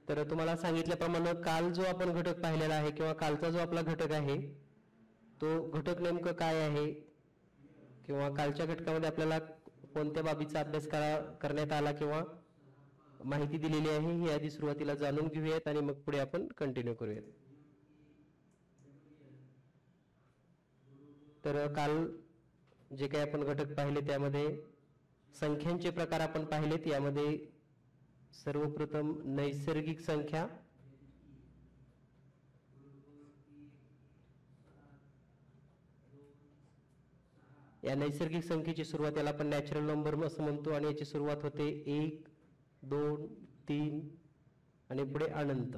तर तुम्हाला सांगितल्याप्रमाणे काल जो आपण घटक पाहिलेला आहे किंवा कालचा जो आपला घटक आहे तो घटक नेमकं काय आहे किंवा कालच्या घटकामध्ये आपल्याला कोणत्या बाबीचा अभ्यास करण्यात आला किंवा माहिती दिलेली आहे ही आधी सुरुवातीला जाणून घेऊयात आणि मग पुढे आपण कंटिन्यू करूयात. तर काल जे काही आपण घटक पाहिले त्यामध्ये संख्यांचे प्रकार आपण पाहिलेत. यामध्ये सर्वप्रथम नैसर्गिक संख्या, या नैसर्गिक संख्येची सुरुवात याला आपण नॅचरल नंबर असं म्हणतो आणि याची सुरुवात होते 1, 2, 3 आणि पुढे अनंत.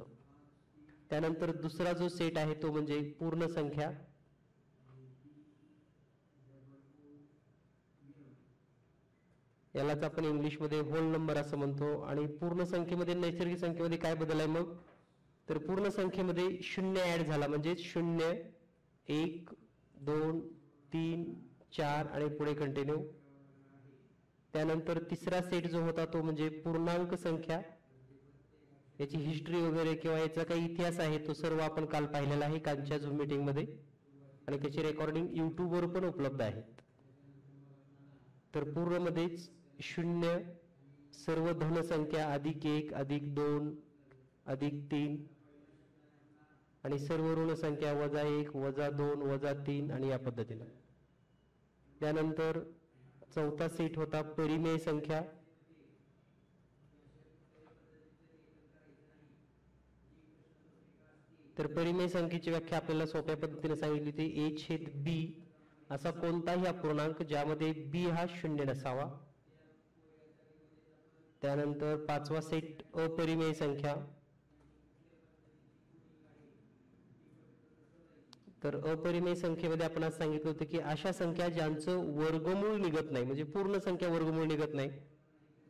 त्यानंतर दुसरा जो सेट आहे तो म्हणजे पूर्ण संख्या, यालाच आपण इंग्लिश मध्ये होल नंबर असं म्हणतो. आणि पूर्ण संख्येमध्ये नैसर्गिक संख्येमध्ये काय बदल आहे मग, तर पूर्ण संख्येमध्ये 0 ऍड झाला म्हणजे 0, 1, 2, 3, 4 आणि पुढे कंटिन्यू. त्यानंतर तिसरा सेट जो होता तो म्हणजे पूर्णांक संख्या, याची हिस्ट्री वगैरे किंवा याचा काही इतिहास आहे तो सर्व आपण काल पाहिलेला आहे कालच्या झूम मीटिंग मध्ये आणि त्याची रेकॉर्डिंग YouTube वर पण उपलब्ध आहेत. तर पूर्ण मध्येच 0, सर्व धन संख्या +1, +2, +3 आणि सर्व ऋण संख्या -1, -2, -3 आणि या पद्धतीने. त्यानंतर चौथा सेट होता परिमेय संख्या, तर परिमेय संख्येची व्याख्या आपल्याला सोप्या पद्धतीने सांगितली होती. a/b असा कोणताही अपूर्णांक ज्यामध्ये b हा 0 नसावा. त्यानंतर पाचवा सेट अपरिमेय संख्या, तर अपरिमेय संख्येमध्ये आपण असं सांगितलं होतं की अशा संख्या ज्यांचं वर्गमूळ निघत नाही, म्हणजे पूर्ण संख्या वर्गमूळ निघत नाही.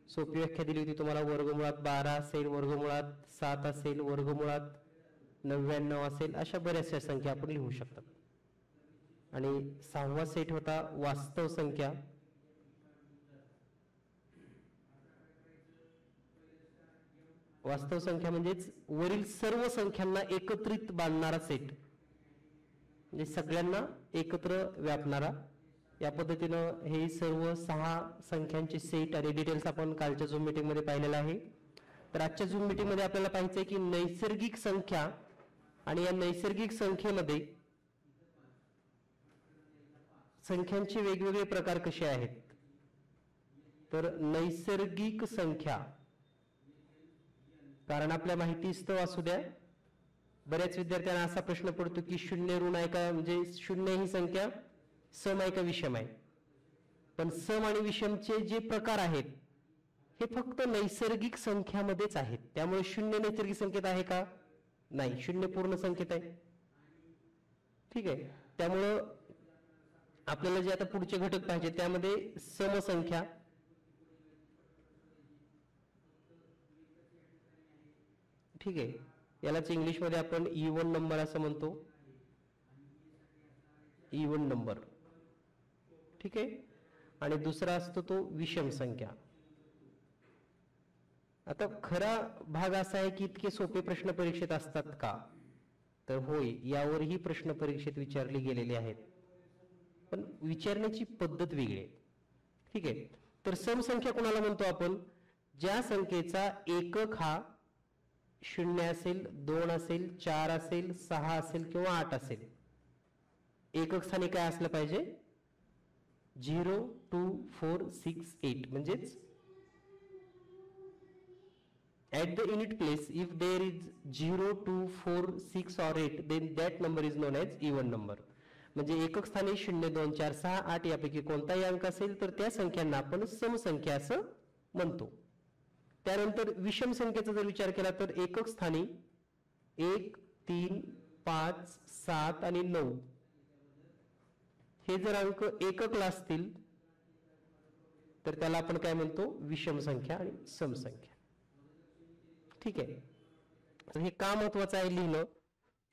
सोपी व्याख्या दिली होती तुम्हाला, वर्गमुळात 12 असेल, वर्गमुळात 7 असेल, वर्गमुळात 99 असेल, अशा बऱ्याचशा संख्या आपण लिहू शकतात. आणि 6वा सेट होता वास्तव संख्या, वास्तव संख्या म्हणजेच वरील सर्व संख्यांना एकत्रित बांधणारा सेट, म्हणजे सगळ्यांना एकत्र व्यापणारा. या पद्धतीनं हे सर्व 6 संख्यांचे सेट आणि डिटेल्स आपण कालच्या झूम मीटिंग मध्ये पाहिलेला आहे. तर आजच्या झूम मीटिंग मध्ये आपल्याला पाहायचंय की नैसर्गिक संख्या आणि या नैसर्गिक संख्येमध्ये संख्यांचे वेगवेगळे प्रकार कसे आहेत. तर नैसर्गिक संख्या, कारण आपल्या माहितीस्तव असू द्या, बऱ्याच विद्यार्थ्यांना असा प्रश्न पडतो की 0 ऋण आहे का, म्हणजे 0 ही संख्या सम आहे का विषम आहे. पण सम आणि विषमचे जे प्रकार आहेत हे फक्त नैसर्गिक संख्यामध्येच आहेत. त्यामुळे 0 नैसर्गिक संख्येत आहे का, नाही, 0 पूर्ण संख्येत आहे. ठीक आहे. त्यामुळं आपल्याला जे आता पुढचे घटक पाहिजे त्यामध्ये समसंख्या, ठीक आहे, यालाच इंग्लिश मध्ये आपण इवन नंबर असं म्हणतो, इवन नंबर. ठीक आहे. आणि दुसरा असतो तो विषम संख्या. आता खरा भाग असा आहे की इतके सोपे प्रश्न परीक्षेत असतात का, तर होय, यावरही प्रश्न परीक्षेत विचारले गेलेले आहेत, पण विचारण्याची पद्धत वेगळी आहे. ठीक आहे. तर समसंख्या कोणाला म्हणतो आपण, ज्या संख्येचा एकक हा 0 असेल, 2 असेल, 4 असेल, 6 असेल किंवा 8 असेल. एकक स्थानी काय असलं पाहिजे, 0, 2, 4, 6, 8. म्हणजेच at the unit place if there is 0, 2, 4, 6 or 8 then that number is known as even number. म्हणजे एकक स्थानी 0, 2, 4, 6, 8 यापैकी कोणताही अंक असेल तर त्या संख्यांना आपण समसंख्या असं म्हणतो. त्यानंतर विषम संख्येचा जर विचार केला तर एकक स्थानी 1, 3, 5, 7 आणि 9 हे जर अंक एककला असतील तर त्याला आपण काय म्हणतो, विषम संख्या आणि समसंख्या. ठीक आहे. तर हे का महत्वाचं आहे लिहिणं,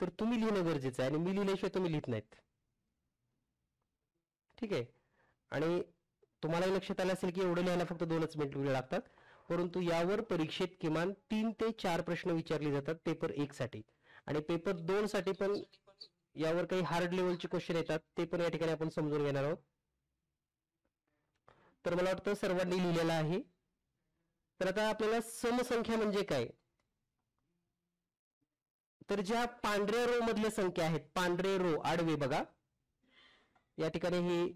तर तुम्ही लिहिणं गरजेचं आहे आणि मी लिहिल्याशिवाय तुम्ही लिहित नाहीत. ठीक आहे. आणि तुम्हालाही लक्षात आलं असेल की एवढं लिहायला फक्त 2च मिनिट वेळ लागतात, परंतु यावर परीक्षेत किमान 3 ते 4 प्रश्न विचारले जातात पेपर 1 साठी, आणि पेपर 2 साठी पण यावर काही हार्ड लेवलचे क्वेश्चन येतात, ते पण या ठिकाणी आपण समजून घेणार आहोत. तर मला वाटतं सर्वांनी लिहिलेलं आहे. तर आता आपल्याला समसंख्या म्हणजे काय, तर ज्या पांढऱ्या रो मधल्या संख्या आहेत, पांढरे रो आडवे बघा, या ठिकाणी ही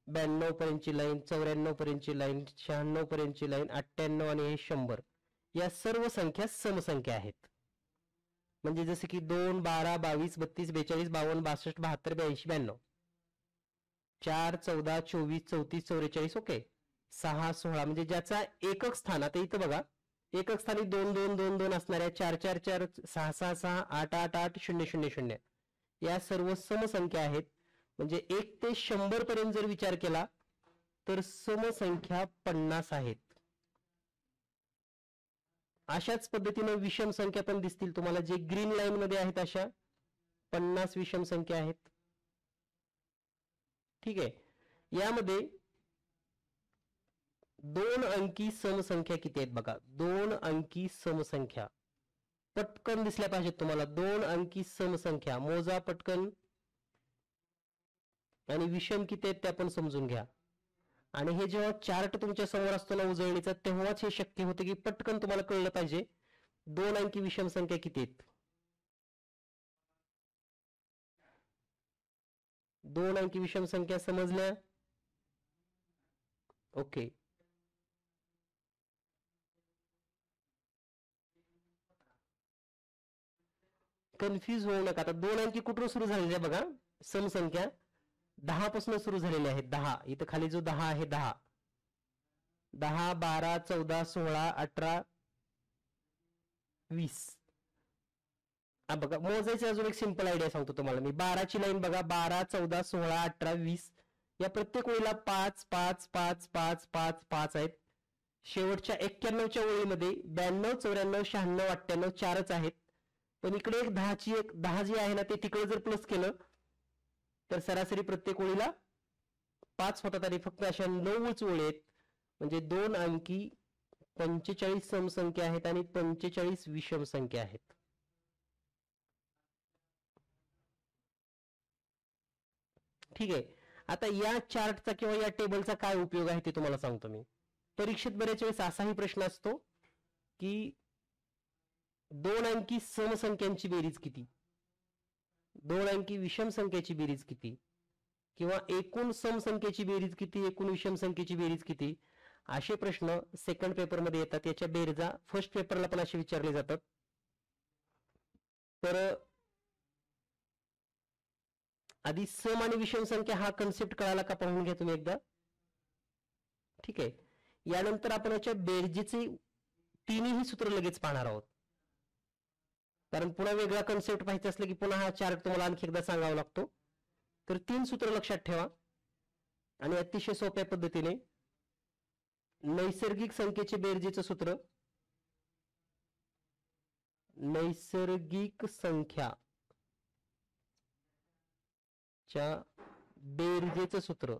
92 पर्यंतची लाईन, 94 पर्यंतची लाईन, 96 पर्यंतची लाईन, 98 आणि हे 100, या सर्व संख्या समसंख्या आहेत. म्हणजे जसे की 2, 12, 22, 32, 42, 52, 62, 72, 82, 92, 4, 14, 24, 34, 44, ओके, 6, 16, म्हणजे ज्याचा एकक स्थान, आता इथं बघा एकक स्थानी 2, 2, 2, 2 असणाऱ्या 4, 4, 4, 6, 6, 6, 8, 8, 8, 0, 0, 0, या सर्व समसंख्या आहेत. म्हणजे 1 ते 100 पर्यंत जर विचार केला तर समसंख्या 50 आहेत. अशाच पद्धतीने विषम संख्या पण दिसतील तुम्हाला, जे ग्रीन लाईन मध्ये आहेत अशा 50 विषम संख्या आहेत. ठीक आहे. यामध्ये 2 अंकी समसंख्या किती आहेत बघा, 2 अंकी समसंख्या पटकन दिसल्या पाहिजेत तुम्हाला. 2 अंकी समसंख्या मोजा पटकन, आणि विषम किती आहेत ते आपण समजून घ्या. आणि हे जेव्हा चार्ट तुमच्या समोर असतो ना उजळणीचा, तेव्हाच हे शक्य होते की पटकन तुम्हाला कळलं पाहिजे 2 अंकी विषम संख्या किती आहेत. 2 अंकी विषम संख्या समजल्या? ओके. कन्फ्यूज होऊ नका. आता 2 अंकी कुठून सुरू झालेल्या बघा, समसंख्या 10 पासून सुरू झालेल्या आहेत. 10 इथं खाली जो 10 आहे, 10, 10, 12, 14, 16, 18, 20. हा बघा, मोजायची अजून एक सिंपल आयडिया सांगतो तुम्हाला मी. 12 ची लाईन बघा, 12, 14, 16, 18, 20, या प्रत्येक ओळीला 5 5 5 5 5 5 आहेत. शेवटच्या 91च्या ओळीमध्ये 92, 94, 96, 98 चारच आहेत. पण इकडे एक 10 जी आहे ना, ते तिकडे जर प्लस केलं तर सरासरी प्रत्येक ओळीला 5 होतात, आणि फक्त अशा 9च ओळी आहेत. म्हणजे 2 अंकी 45 समसंख्या आहेत आणि 45 विषम संख्या आहेत. ठीक आहे. आता या चार्टचा किंवा या टेबलचा काय उपयोग आहे ते तुम्हाला सांगतो मी. परीक्षेत बऱ्याच वेळेस असाही प्रश्न असतो की 2 अंकी समसंख्यांची बेरीज किती, 2 अंकी विषम संख्येची बेरीज किती, किंवा एकूण समसंख्येची बेरीज किती, एकूण विषम संख्येची बेरीज किती, असे प्रश्न सेकंड पेपर मध्ये येतात. याच्या बेरजा फर्स्ट पेपरला पण असे विचारले जातात. तर आधी सम आणि विषम संख्या हा कन्सेप्ट कळाला का पाहून घ्या तुम्ही एकदा. ठीक आहे. यानंतर आपण याच्या बेरजेचे तिन्ही सूत्र लगेच पाहणार आहोत, कारण पुन्हा वेगळा कन्सेप्ट पाहिजे असलं की पुन्हा हा चार्ट तुम्हाला आणखी एकदा सांगावा लागतो. तर 3 सूत्र लक्षात ठेवा, आणि अतिशय सोप्या पद्धतीने नैसर्गिक संख्येचे बेरजेचं सूत्र, नैसर्गिक संख्या च्या बेरजेचं सूत्र,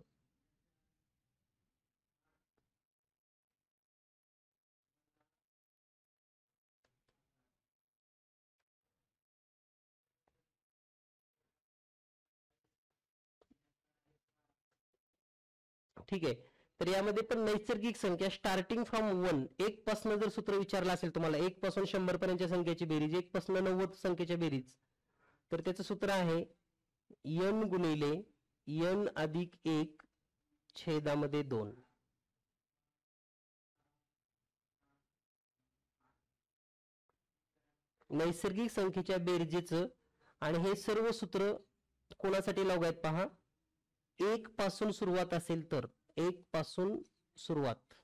ठीक आहे. तर यामध्ये पण नैसर्गिक संख्या स्टार्टिंग फ्रॉम 1, 1 पासून जर सूत्र विचारलं असेल तुम्हाला, 1 पासून 100 पर्यंतच्या संख्येची बेरीज, 1 पासून 90 संख्येच्या बेरीज, तर त्याचं सूत्र आहे n गुणिले n अधिक 1 छेदामध्ये 2. नैसर्गिक संख्येच्या बेरजेचं, आणि हे सर्व सूत्र कोणासाठी लागू आहेत पहा. 1 पासून सुरुवात असेल तर, 1 पासून सुरुवात,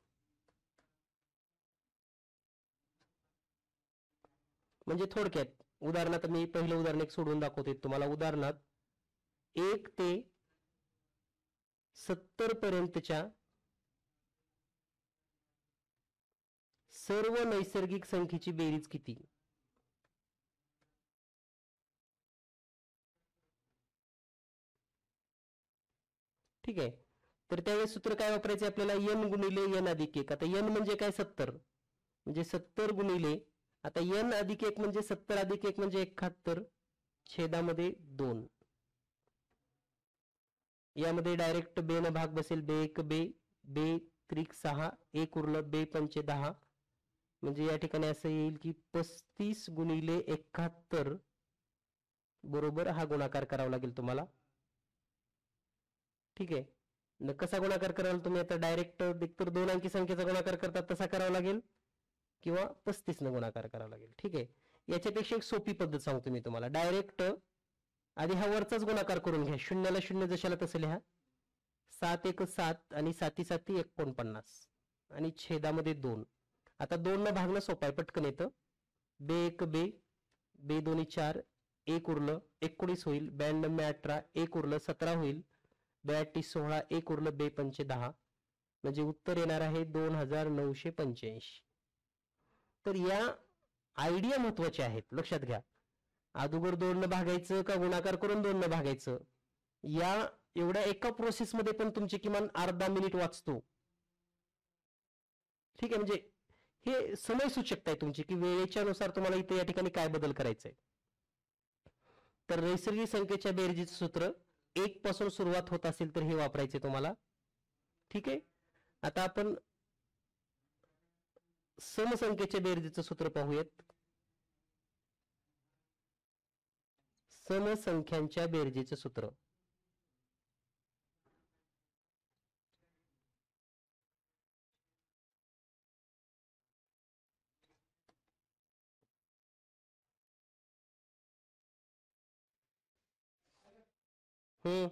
म्हणजे थोडक्यात उदाहरणार्थ मी पहिलं उदाहरण एक सोडून दाखवते तुम्हाला. उदाहरणार्थ 1 ते 70 पर्यंतच्या सर्व नैसर्गिक संख्येची बेरीज किती. ठीक आहे. तर त्यावेळेस सूत्र काय वापरायचे आपल्याला, n गुणिले n अधिक 1. आता n म्हणजे काय, 70. म्हणजे 70 गुणिले, आता n अधिक 1 म्हणजे 70 अधिक 1 म्हणजे 71, छेदामध्ये 2. यामध्ये डायरेक्ट बे न भाग बसेल, बे 1 बे, बे त्रिक 6, 1 उरलं, बे पंचे 10, म्हणजे या ठिकाणी असं येईल की 35 गुणिले 71 बरोबर हा गुणाकार करावा लागेल तुम्हाला. ठीक आहे. कसा गुणाकार कराल तुम्ही? आता डायरेक्ट एकतर 2 अंकी संख्येचा गुणाकार करतात तसा करावा लागेल किंवा 35 न गुणाकार करावा लागेल. ठीक आहे. याच्यापेक्षा एक सोपी पद्धत सांगतो मी तुम्हाला. डायरेक्ट आधी हा वरचाच गुणाकार करून घ्या. शून्याला शून्य जशाला तसं लिहा. 7 1 7 आणि 7 7 49 आणि छेदामध्ये 2. आता 2 न भागणं सोपं आहे, पटकन येतं. बे 1 बे, बे 2 4, 1 उरलं, 19 होईल, 92 18, 1 उरलं, 17 होईल, 82 16, 1 उरलं, बे पंचे 10, म्हणजे उत्तर येणार आहे 2985. तर या आयडिया महत्वाच्या आहेत, लक्षात घ्या. अगोदर 2 न भागायचं का गुणाकार करून 2 न भागायचं, या एवढ्या एका प्रोसेस मध्ये पण तुमचे किमान अर्धा मिनिट वाचतो. ठीक आहे. म्हणजे हे समय सूचकता आहे तुमची की वेळेच्या नुसार तुम्हाला इथे या ठिकाणी काय बदल करायचे. तर नैसर्गिक संख्येच्या बेरजेचे सूत्र 1 पासून सुरुवात होत असेल तर हे वापरायचे तुम्हाला. ठीक आहे. आता आपण समसंख्येच्या बेरजेचं सूत्र पाहूयात. समसंख्यांच्या बेरजेचे सूत्र. हम्म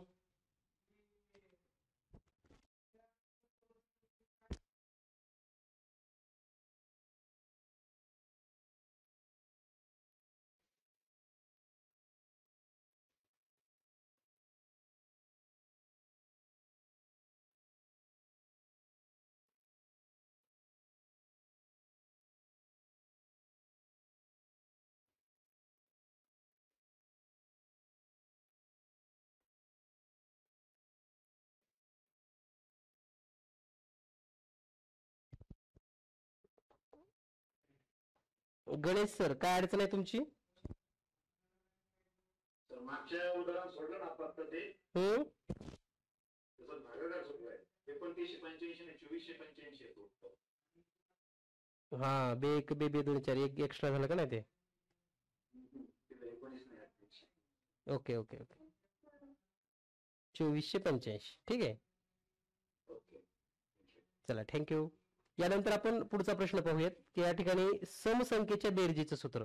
गणेश सर, काय अडचण आहे तुमची? मागच्या उदाहरण सोडलं ना आपण आता ते त्याचा भागाकार सोडलाय 2985 ने 2485 येतो. हा, बे 1 बे बे 2 4 एक एक्स्ट्रा झालं का नाही ते? 19 नाही. Okay okay okay. 2485. ठीक आहे. ओके. चला, थँक्यू. यानंतर आपण पुढचा प्रश्न पाहूयात की या ठिकाणी समसंख्येच्या बेरजेचं सूत्र.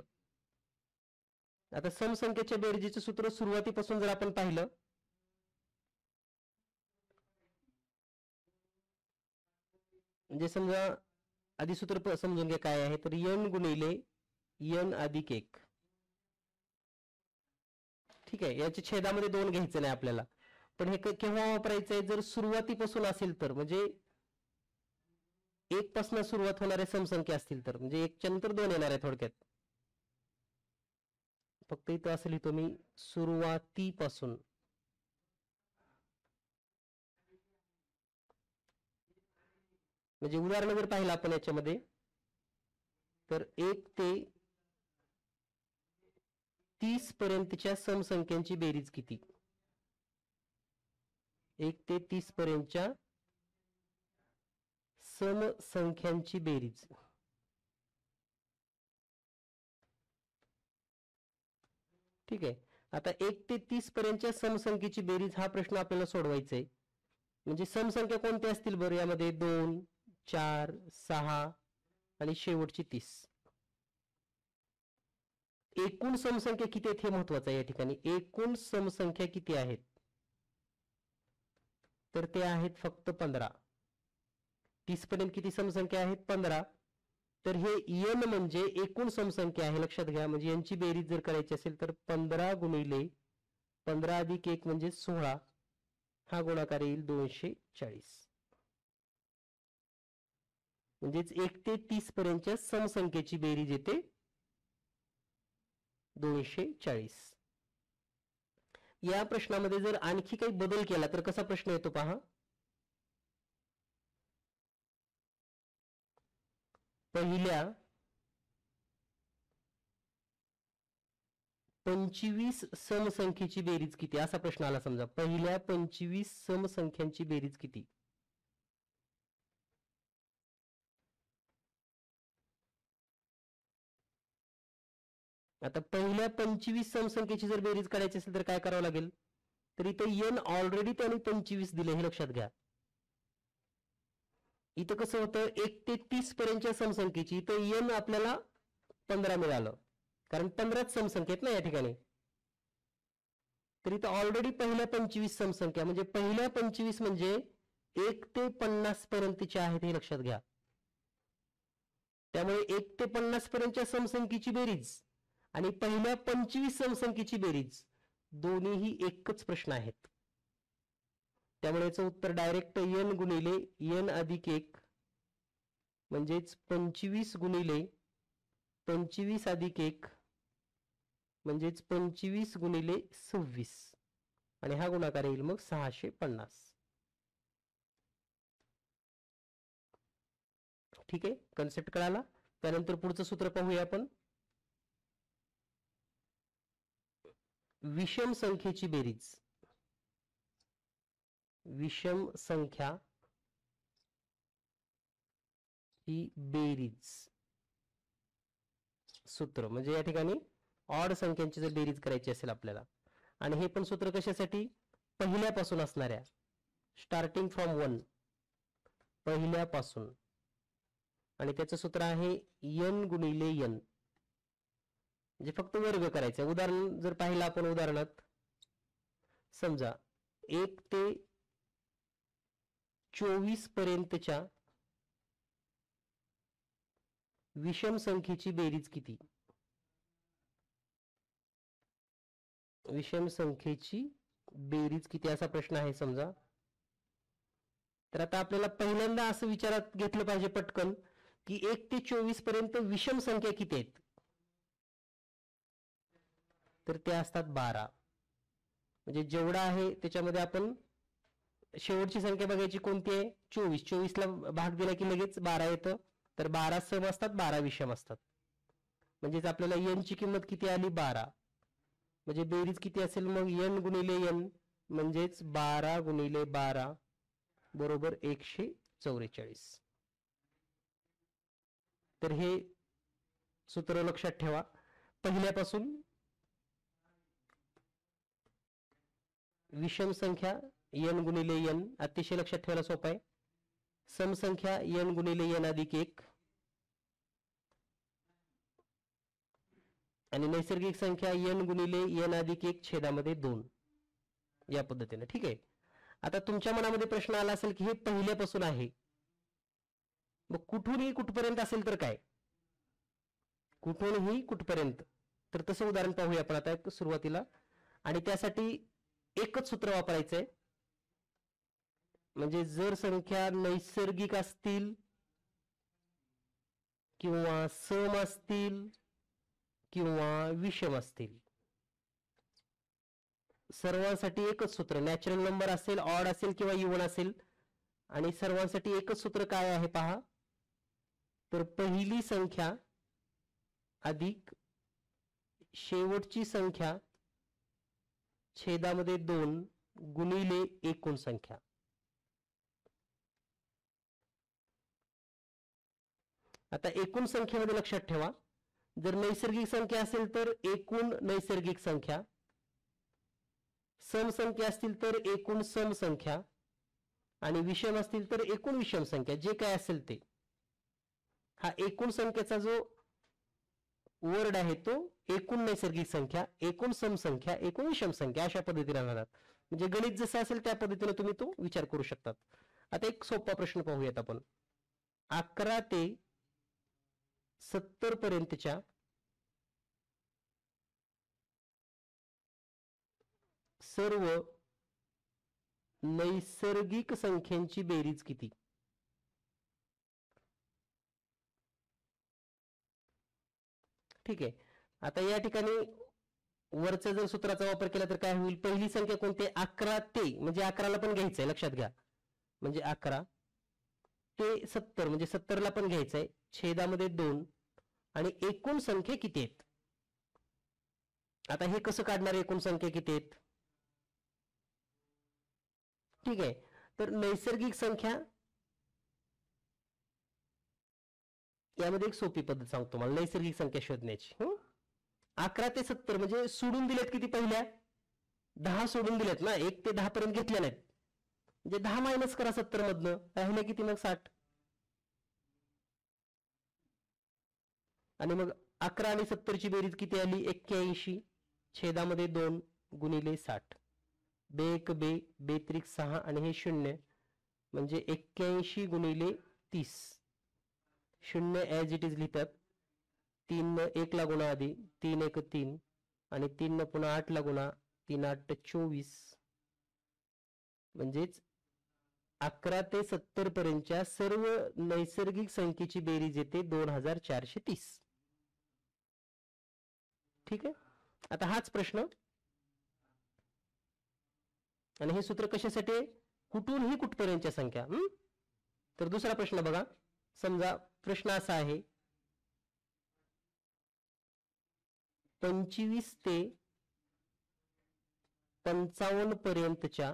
आता समसंख्येच्या बेरजेचं सूत्र सुरुवातीपासून जर आपण पाहिलं, म्हणजे समजा आधी सूत्र समजून घ्या काय आहे. तर n गुणिले n अधिक 1. ठीक आहे. याच्या छेदामध्ये 2 घ्यायचं नाही आपल्याला. पण हे केव्हा वापरायचं आहे? जर सुरुवातीपासून असेल तर, म्हणजे 1 पासून सुरुवात होणाऱ्या समसंख्या असतील तर, म्हणजे 1 च्या नंतर 2 येणार आहे थोडक्यात. फक्त इथं असं लिहितो मी, सुरुवातीपासून. म्हणजे उदाहरण जर पाहिलं आपण याच्यामध्ये, तर 1 ते 30 पर्यंतच्या समसंख्यांची बेरीज किती? 1 ते 30 पर्यंतच्या समसंख्यांची बेरीज. ठीक आहे. आता 1 ते 30 पर्यंतच्या समसंख्येची बेरीज हा प्रश्न आपल्याला सोडवायचा आहे. म्हणजे समसंख्या कोणत्या असतील बरं यामध्ये? 2 4 6 आणि शेवटची 30. एकूण समसंख्या किती आहेत हे महत्वाचं आहे या ठिकाणी. एकूण समसंख्या किती आहेत? तर ते आहेत फक्त 15. 30 पर्यंत किती समसंख्या आहेत? 15. तर हे n म्हणजे एकूण समसंख्या आहे, लक्षात घ्या. म्हणजे यांची बेरीज जर करायची असेल तर 15 गुणिले 15 अधिक 1 म्हणजे 16, हा गुणाकार येईल 240. म्हणजेच 1 ते 30 पर्यंतच्या समसंख्येची बेरीज येते 240. या प्रश्नामध्ये जर आणखी काही बदल केला तर कसा प्रश्न येतो पहा. पहिल्या 25 समसंख्येची बेरीज किती असा प्रश्न आला समजा. पहिल्या 25 समसंख्यांची बेरीज किती. आता पहिल्या 25 समसंख्येची जर बेरीज काढायची असेल तर काय करावं लागेल. तर इथे n ऑलरेडी त्याने 25 दिले हे लक्षात घ्या. इथं कसं होतं 1 ते 30 पर्यंतच्या समसंख्येची इथं n आपल्याला 15 मिळालं कारण 15च समसंख्या आहेत ना या ठिकाणी. तर इथं ऑलरेडी पहिल्या 25 समसंख्या म्हणजे पहिल्या 25 म्हणजे 1 ते 50 पर्यंतच्या आहेत हे लक्षात घ्या. त्यामुळे 1 ते 50 पर्यंतच्या समसंख्येची बेरीज आणि पहिल्या 25 समसंख्येची बेरीज दोन्हीही एकच प्रश्न आहेत. त्यामुळे याचं उत्तर डायरेक्ट n गुणिले n अधिक 1 म्हणजेच 25 गुणिले 25 अधिक 1 म्हणजेच 25 गुणिले 26 आणि हा गुणाकार येईल मग 650. ठीक आहे, कन्सेप्ट कळाला. त्यानंतर पुढचं सूत्र पाहूया आपण. विषम संख्येची बेरीज. विषम संख्या ही बेरीज सूत्र म्हणजे या ठिकाणी ऑड संख्यांची जर बेरीज करायची असेल आपल्याला आणि हे पण सूत्र कशासाठी पहिल्यापासून असणाऱ्या स्टार्टिंग फ्रॉम 1 पहिल्यापासून आणि त्याचं सूत्र आहे n गुणिले n म्हणजे फक्त वर्ग करायचा. उदाहरण जर पाहिलं आपण उदाहरणात समजा 1 ते 24 पर्यंतच्या विषम संख्येची बेरीज किती. विषम संख्येची बेरीज किती असा प्रश्न आहे समजा. तर आता आपल्याला पहिल्यांदा असं विचारात घेतलं पाहिजे पटकन की 1 ते 24 पर्यंत विषम संख्या किती आहेत. तर ते असतात 12. म्हणजे जेवढा आहे त्याच्यामध्ये आपण शेवटची संख्या बघायची कोणती आहे 24. 24 ला भाग दिला की लगेच 12 येतं. तर 12 सम असतात 12 विषम असतात. म्हणजेच आपल्याला n ची किंमत किती आली 12. म्हणजे बेरीज किती असेल मग n गुणिले n म्हणजेच 12 गुणिले 12 बरोबर 144. तर हे सूत्र लक्षात ठेवा. पहिल्यापासून विषम संख्या n गुणिले n अतिशय लक्षात ठेवायला सोपं आहे. समसंख्या n गुणिले n अधिक 1 आणि नैसर्गिक संख्या n गुणिले n अधिक 1 छेदामध्ये 2 या पद्धतीने. ठीक आहे. आता तुमच्या मनामध्ये प्रश्न आला असेल की हे पहिल्यापासून आहे मग कुठूनही कुठपर्यंत असेल तर काय. कुठूनही कुठपर्यंत तर तसं उदाहरण पाहूया आपण आता सुरुवातीला आणि त्यासाठी एकच सूत्र वापरायचंय. म्हणजे जर संख्या नैसर्गिक असतील किंवा सम असतील किंवा विषम असतील सर्वांसाठी एकच सूत्र. नॅचरल नंबर असेल ऑड असेल किंवा इव्हन असेल आणि सर्वांसाठी एकच सूत्र काय आहे पहा. तर पहिली संख्या अधिक शेवटची संख्या छेदामध्ये 2 गुणिले एकूण संख्या. आता एकूण संख्येमध्ये लक्षात ठेवा जर नैसर्गिक संख्या असेल तर एकूण नैसर्गिक संख्या, सम संख्या असतील तर एकूण सम संख्या आणि विषम असतील तर एकूण विषम संख्या. जे काय असेल ते हा एकूण संख्येचा जो वर्ड आहे तो एकूण नैसर्गिक संख्या, एकूण सम संख्या, एकूण विषम संख्या अशा पद्धतीने राहणार. म्हणजे गणित जसं असेल त्या पद्धतीने तुम्ही तो विचार करू शकतात. आता एक सोपा प्रश्न पाहूयात आपण. 11 ते 70 पर्यंतच्या सर्व नैसर्गिक संख्यांची बेरीज किती. ठीक आहे. आता या ठिकाणी वरच्या जर सूत्राचा वापर केला तर काय होईल. पहिली संख्या कोणती 11 ते म्हणजे 11 ला पण घ्यायचंय लक्षात घ्या. म्हणजे 11 ते 70 म्हणजे 70 ला पण घ्यायचंय, छेदामध्ये 2 आणि एकूण संख्या किती आहेत. आता हे कसं काढणार, एकूण संख्या किती आहेत. ठीक आहे, तर नैसर्गिक संख्या यामध्ये एक सोपी पद्धत सांगतो तुम्हाला नैसर्गिक संख्या शोधण्याची. 11 ते 70 म्हणजे सोडून दिलेत किती, पहिल्या 10 सोडून दिलेत ना, 1 ते 10 पर्यंत घेतल्या नाहीत, म्हणजे 10 मायनस करा 70 मधनं, राहिले किती मग 60. आणि मग 11 आणि 70 ची बेरीज किती आली, 81 छेदामध्ये 2 गुणिले 60. बेक बे बेत्रिक 6 आणि हे 0 म्हणजे 81 गुणिले 30. 0 ॲज इट इज लिहितात, 3 1 ला गुणा आधी, 3 1 3 आणि 3 पुन्हा 8 ला गुणा, 3 8 24. म्हणजेच 11 ते 70 पर्यंतच्या सर्व नैसर्गिक संख्येची बेरीज येते 2430. ठीक आहे, आता हाच प्रश्न आणि हे सूत्र कशासाठी आहे, कुठूनही कुठपर्यंतच्या संख्या. तर दुसरा प्रश्न बघा, समजा प्रश्न असा आहे, 25 ते 55 पर्यंतच्या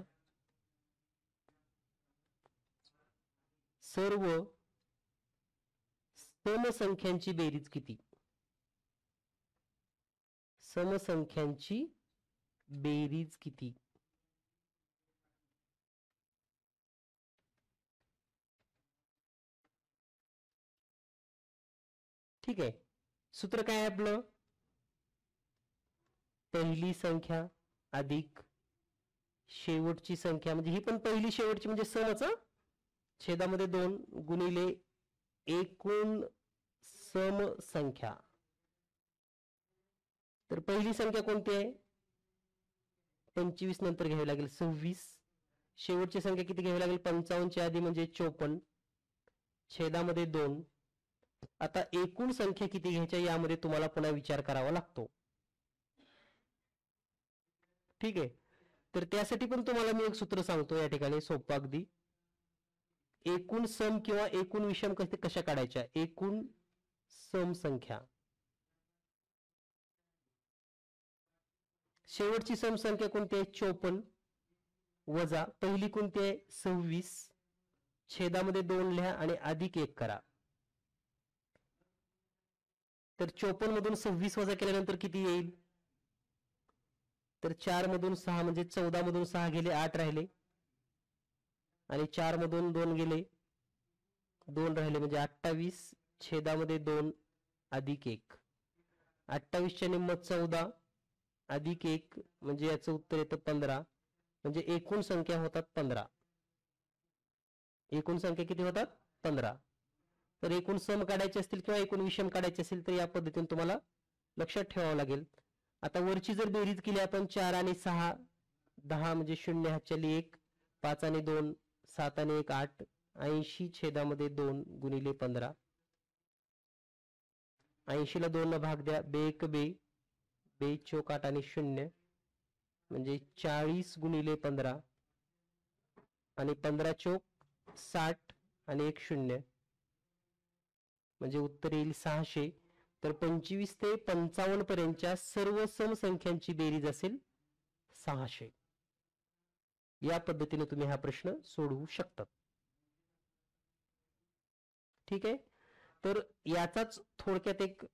सर्व समसंख्यांची बेरीज किती. समसंख्यांची बेरीज किती. ठीक आहे, सूत्र काय आहे आपलं, पहिली संख्या अधिक शेवटची संख्या, म्हणजे ही पण पहिली शेवटची म्हणजे समच, छेदामध्ये 2 गुणिले एकूण सम संख्या. तर पहिली संख्या कोणती आहे, 25 नंतर घ्यावी लागेल 26. शेवटची संख्या किती घ्यावी लागेल, 55 च्या आधी म्हणजे 54 छेदामध्ये 2. आता एकूण संख्या किती घ्यायच्या यामध्ये तुम्हाला पुन्हा विचार करावा लागतो. ठीक आहे, तर त्यासाठी पण तुम्हाला मी एक सूत्र सांगतो या ठिकाणी, सोपं अगदी. एकूण सम किंवा एकूण विषम कशा काढायच्या, एकूण सम संख्या, शेवटची सम संख्या कोणती आहे 54 वजा पहिली कोणती आहे 26, छेदामध्ये 2 लिहा आणि अधिक 1 करा. तर 54 मधून 26 वजा केल्यानंतर किती येईल, तर 4 मधून 6 म्हणजे 14 मधून 6 गेले 8 राहिले आणि 4 मधून 2 गेले 2 राहिले म्हणजे 28 छेदामध्ये 2 अधिक 1. 28 च्या निम्म 14 अधिक 1 म्हणजे याचं उत्तर येतं 15. म्हणजे एकूण संख्या होतात 15. एकूण संख्या किती होतात 15. तर एकूण सम काढायचे असतील किंवा एकूण विषम काढायचे असेल तर या पद्धतीने तुम्हाला लक्षात ठेवावं लागेल. आता वरची जर बेरीज केली आपण 4 आणि 6 10 म्हणजे 0 हातच्याली 1, 5 आणि 2 7 आणि 1 8, 80 छेदामध्ये 2 गुणिले 15. 80 ला 2 न भाग द्या, बे 1 बे, बे चौक 8 आणि 0 म्हणजे 40 गुणिले 15 आणि 15 चौक 60 आणि 1 0 म्हणजे उत्तर येईल 600. तर 25 ते 55 पर्यंतच्या सर्व समसंख्यांची बेरीज असेल 600. या पद्धतीने तुम्ही हा प्रश्न सोडवू शकता. ठीक आहे, तर याचाच थोडक्यात एक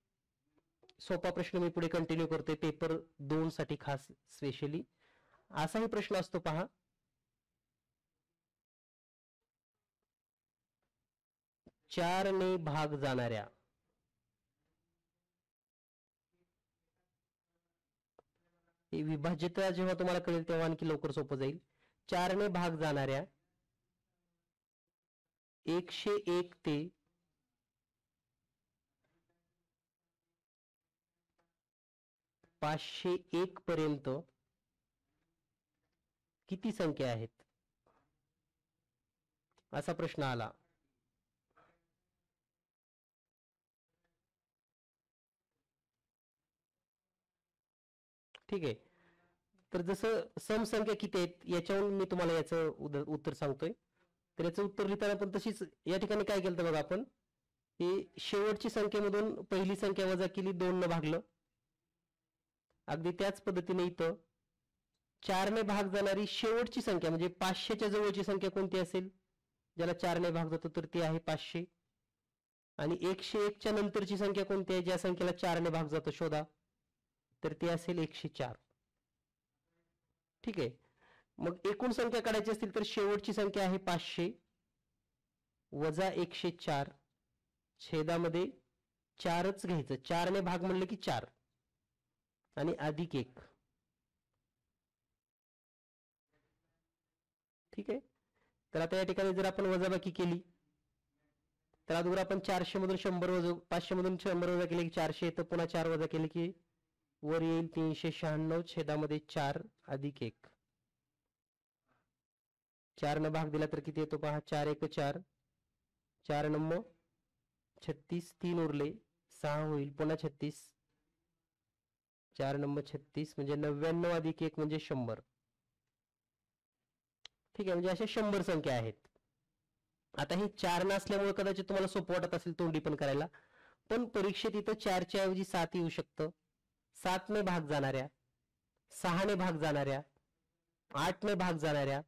सोपा प्रश्न मी पुढे कंटिन्यू करतोय पेपर 2 साठी खास स्पेशली. असाही प्रश्न असतो पहा, 4 ने भाग जाणाऱ्या विभाज्यता जेव्हा तुम्हाला कळेल तेव्हा आणखी लवकर सोपं जाईल. 4 ने भाग जाणाऱ्या 101 ते 501 पर्यंत किती संख्या आहेत असा प्रश्न आला. ठीक आहे, तर जसं सम संख्या किती आहेत याच्यावरून मी तुम्हाला याचं उत्तर सांगतोय. तर याचं उत्तर लिहिताना पण तशीच या ठिकाणी काय केलं बघा आपण, हे शेवटची संख्येमधून पहिली संख्या वजा केली, 2 न भागलं. अगदी त्याच पद्धतीने इथं 4 ने भाग जाणारी शेवटची संख्या म्हणजे 500च्या जवळची संख्या कोणती असेल, ज्याला 4 ने भाग जातो, तर ती आहे 500. आणि 101च्या नंतरची संख्या कोणती आहे, ज्या संख्येला 4 ने भाग जातो, शोधा. तर ती असेल 104. ठीक आहे. मग एकूण संख्या काढायची असतील तर शेवटची संख्या आहे 500 वजा 104, छेदामध्ये 4च घ्यायचं. 4 ने भाग म्हणलं की 4 आणि अधिक 1. ठीक आहे. तर आता या ठिकाणी जर आपण वजाबाकी केली तर अगोदर आपण 400 मधून 100 वजा, 500 मधून 100 वजा केले की 400 येतं, पुन्हा 4 वजा केले की वर येईल 396, छेदामध्ये 4 अधिक 1. 4 न भाग दिला तर किती येतो पहा, 4 1 4, 4 9 36, 3 उरले, 6 होईल, पुन्हा 36, 4 9 36 म्हणजे 99 अधिक 1 म्हणजे 100. ठीक आहे, म्हणजे अशा 100 संख्या आहेत. आता हे 4 नसल्यामुळे कदाचित तुम्हाला सोपं वाटत असेल तोंडी पण करायला, पण परीक्षेत इथं 4च्या ऐवजी 7 येऊ शकतं. 7 ने भाग जाणाऱ्या, 6 ने भाग जाणाऱ्या, 8 ने भाग जाणाऱ्या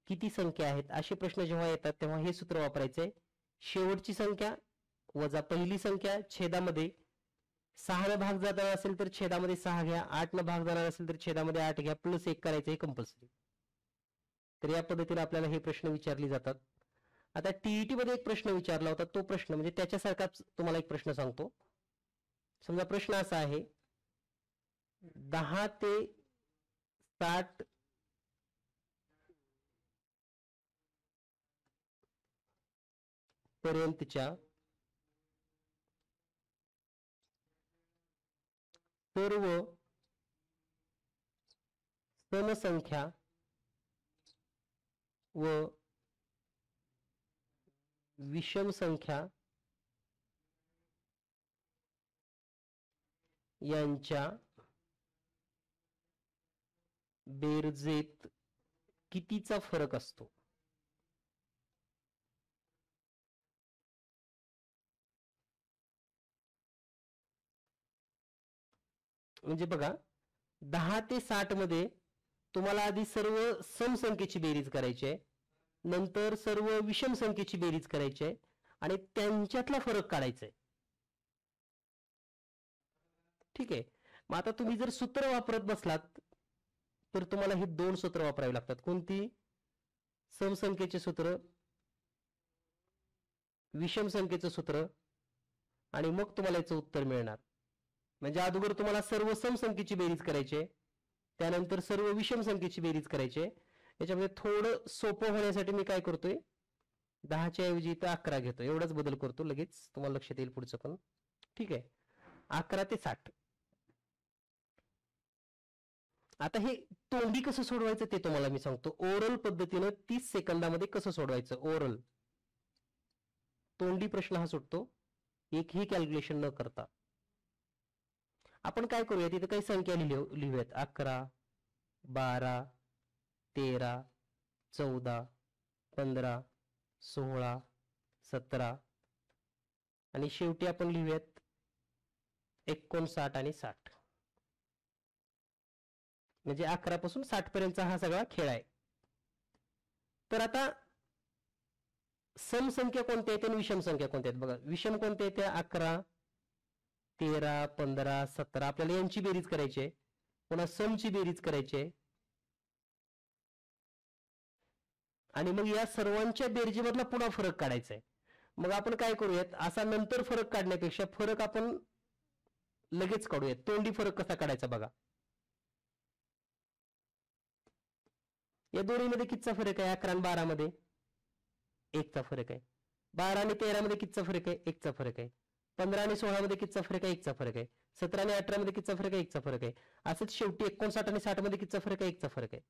किती संख्या आहेत असे प्रश्न जेव्हा येतात तेव्हा हे सूत्र वापरायचंय. शेवटची संख्या वजा पहिली संख्या, छेदामध्ये 6 ने भाग जाणार असेल तर छेदामध्ये 6 घ्या, 8 ने भाग जाणार असेल तर छेदामध्ये 8 घ्या, प्लस 1 करायचं हे कंपल्सरी. तर या पद्धतीने आपल्याला हे प्रश्न विचारले जातात. आता टीईटी मध्ये एक प्रश्न विचारला होता, तो प्रश्न म्हणजे त्याच्यासारखाच तुम्हाला एक प्रश्न सांगतो. समजा प्रश्न असा आहे, 10 ते 60 पर्यंतच्या सर्व समसंख्या व विषम संख्या यांच्या बेरजेत कितीचा फरक असतो. म्हणजे बघा, 10 ते 60 मध्ये तुम्हाला आधी सर्व समसंख्येची बेरीज करायची आहे, नंतर सर्व विषम संख्येची बेरीज करायची आहे आणि त्यांच्यातला फरक काढायचा आहे. ठीक आहे. मग आता तुम्ही जर सूत्र वापरत बसलात तर तुम्हाला ही 2 सूत्र वापरावी लागतात. कोणती? समसंख्येचे सूत्र, विषम संख्येचं सूत्र, आणि मग तुम्हाला याचं उत्तर मिळणार. म्हणजे अगोदर तुम्हाला सर्व समसंख्येची बेरीज करायची आहे, त्यानंतर सर्व विषम संख्येची बेरीज करायची आहे. याच्यामध्ये थोडं सोपं होण्यासाठी मी काय करतोय, 10च्या ऐवजी इथं 11 घेतो, एवढाच बदल करतो, लगेच तुम्हाला लक्षात येईल पुढचं पण. ठीक आहे. 11 ते 60. आता हे तोंडी कसं सोडवायचं ते तुम्हाला मी सांगतो. ओरल पद्धतीनं 30 सेकंदामध्ये कसं सोडवायचं. ओरल तोंडी प्रश्न हा सुटतो, एकही कॅल्क्युलेशन न करता. आपण काय करूया, तिथे काही संख्या लिहूयात. 11, 12, 13, 14, 15, 16, 17 आणि शेवटी आपण लिहूयात 59 आणि 60. म्हणजे 11 पासून 60 पर्यंतचा हा सगळा खेळ आहे. तर आता समसंख्या कोणत्या आहेत आणि विषम संख्या कोणत्या आहेत बघा. विषम कोणत्या आहेत? 11, 13, 15, 17. आपल्याला यांची बेरीज करायची आहे, पुन्हा समची बेरीज करायची आहे आणि मग या सर्वांच्या बेरजेमधला पुन्हा फरक काढायचा आहे. मग आपण काय करूयात, असा नंतर फरक काढण्यापेक्षा फरक आपण लगेच काढूयात. तोंडी फरक कसा काढायचा बघा. या दोन्हीमध्ये कितीचा फरक आहे? 11 आणि 12 मध्ये 1चा फरक आहे. 12 आणि 13 मध्ये कितीचा फरक आहे? 1चा फरक आहे. 15 आणि 16 मध्ये कितीचा फरक आहे? 1चा फरक आहे. 17 आणि 18 मध्ये कितीचा फरक आहे? 1चा फरक आहे. असंच शेवटी 59 आणि 60 मध्ये कितीचा फरक आहे? 1चा फरक आहे.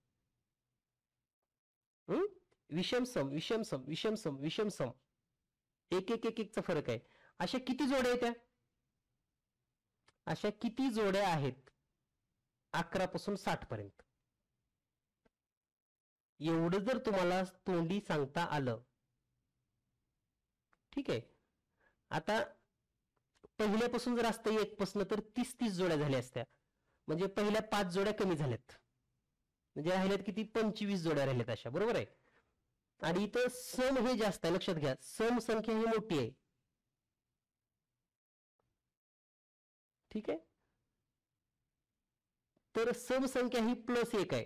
विषम सम, विषम सम, विषम सम, विषम सम, 1 चा फरक आहे. अशा किती जोड्या आहेत त्या? अशा किती जोड्या आहेत 11 पासून 60 पर्यंत? एवढं जर तुम्हाला तोंडी सांगता आलं, ठीक आहे. आता पहिल्यापासून जर असतं 1 पासून तर 30 जोड्या झाल्या असत्या, म्हणजे पहिल्या 5 जोड्या कमी झाल्यात, म्हणजे राहिल्यात किती, 25 जोड्या राहिल्यात अशा, बरोबर आहे. आणि इथं सम हे जास्त आहे, लक्षात घ्या, सम संख्या ही मोठी आहे, ठीक आहे. तर सम संख्या ही +1 आहे,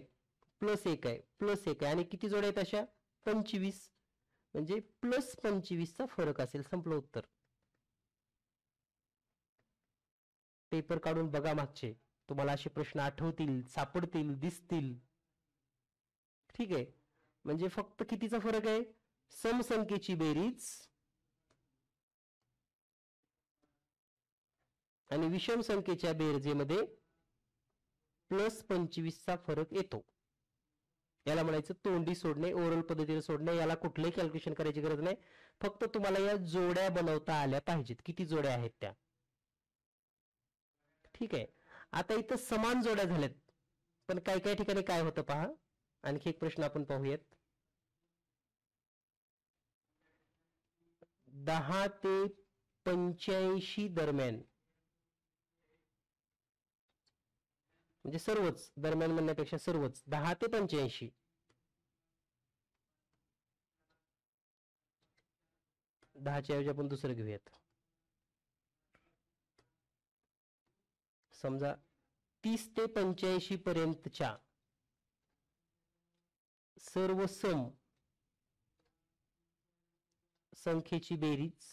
+1 आहे, +1 आहे, आणि किती जोड्या आहेत अशा, 25, म्हणजे +25 चा फरक असेल, संपलं उत्तर. पेपर काढून बघा मागचे, तुम्हाला असे प्रश्न आठवतील, सापडतील, दिसतील, ठीक आहे. म्हणजे फक्त कितीचा फरक आहे, समसंख्येची बेरीज आणि विषम संख्येच्या बेरजेमध्ये +25 चा फरक येतो. याला म्हणायचं तोंडी सोडणे, ओरल पद्धतीने सोडणे. याला कुठलंही कॅल्क्युलेशन करायची गरज नाही, फक्त तुम्हाला या जोड्या बनवता आल्या पाहिजेत, किती जोड्या आहेत त्या, ठीक आहे. आता इथं समान जोड्या झाल्यात, पण काही काही ठिकाणी काय होतं पहा. आणखी एक प्रश्न आपण पाहूयात. 10 ते 85 दरम्यान, म्हणजे सर्वच, दरम्यान म्हणण्यापेक्षा सर्वच, 10 ते 85, 10च्या ऐवजी आपण दुसरं घेऊयात. समजा 30 ते 85 पर्यंतच्या सर्व सम संख्येची बेरीज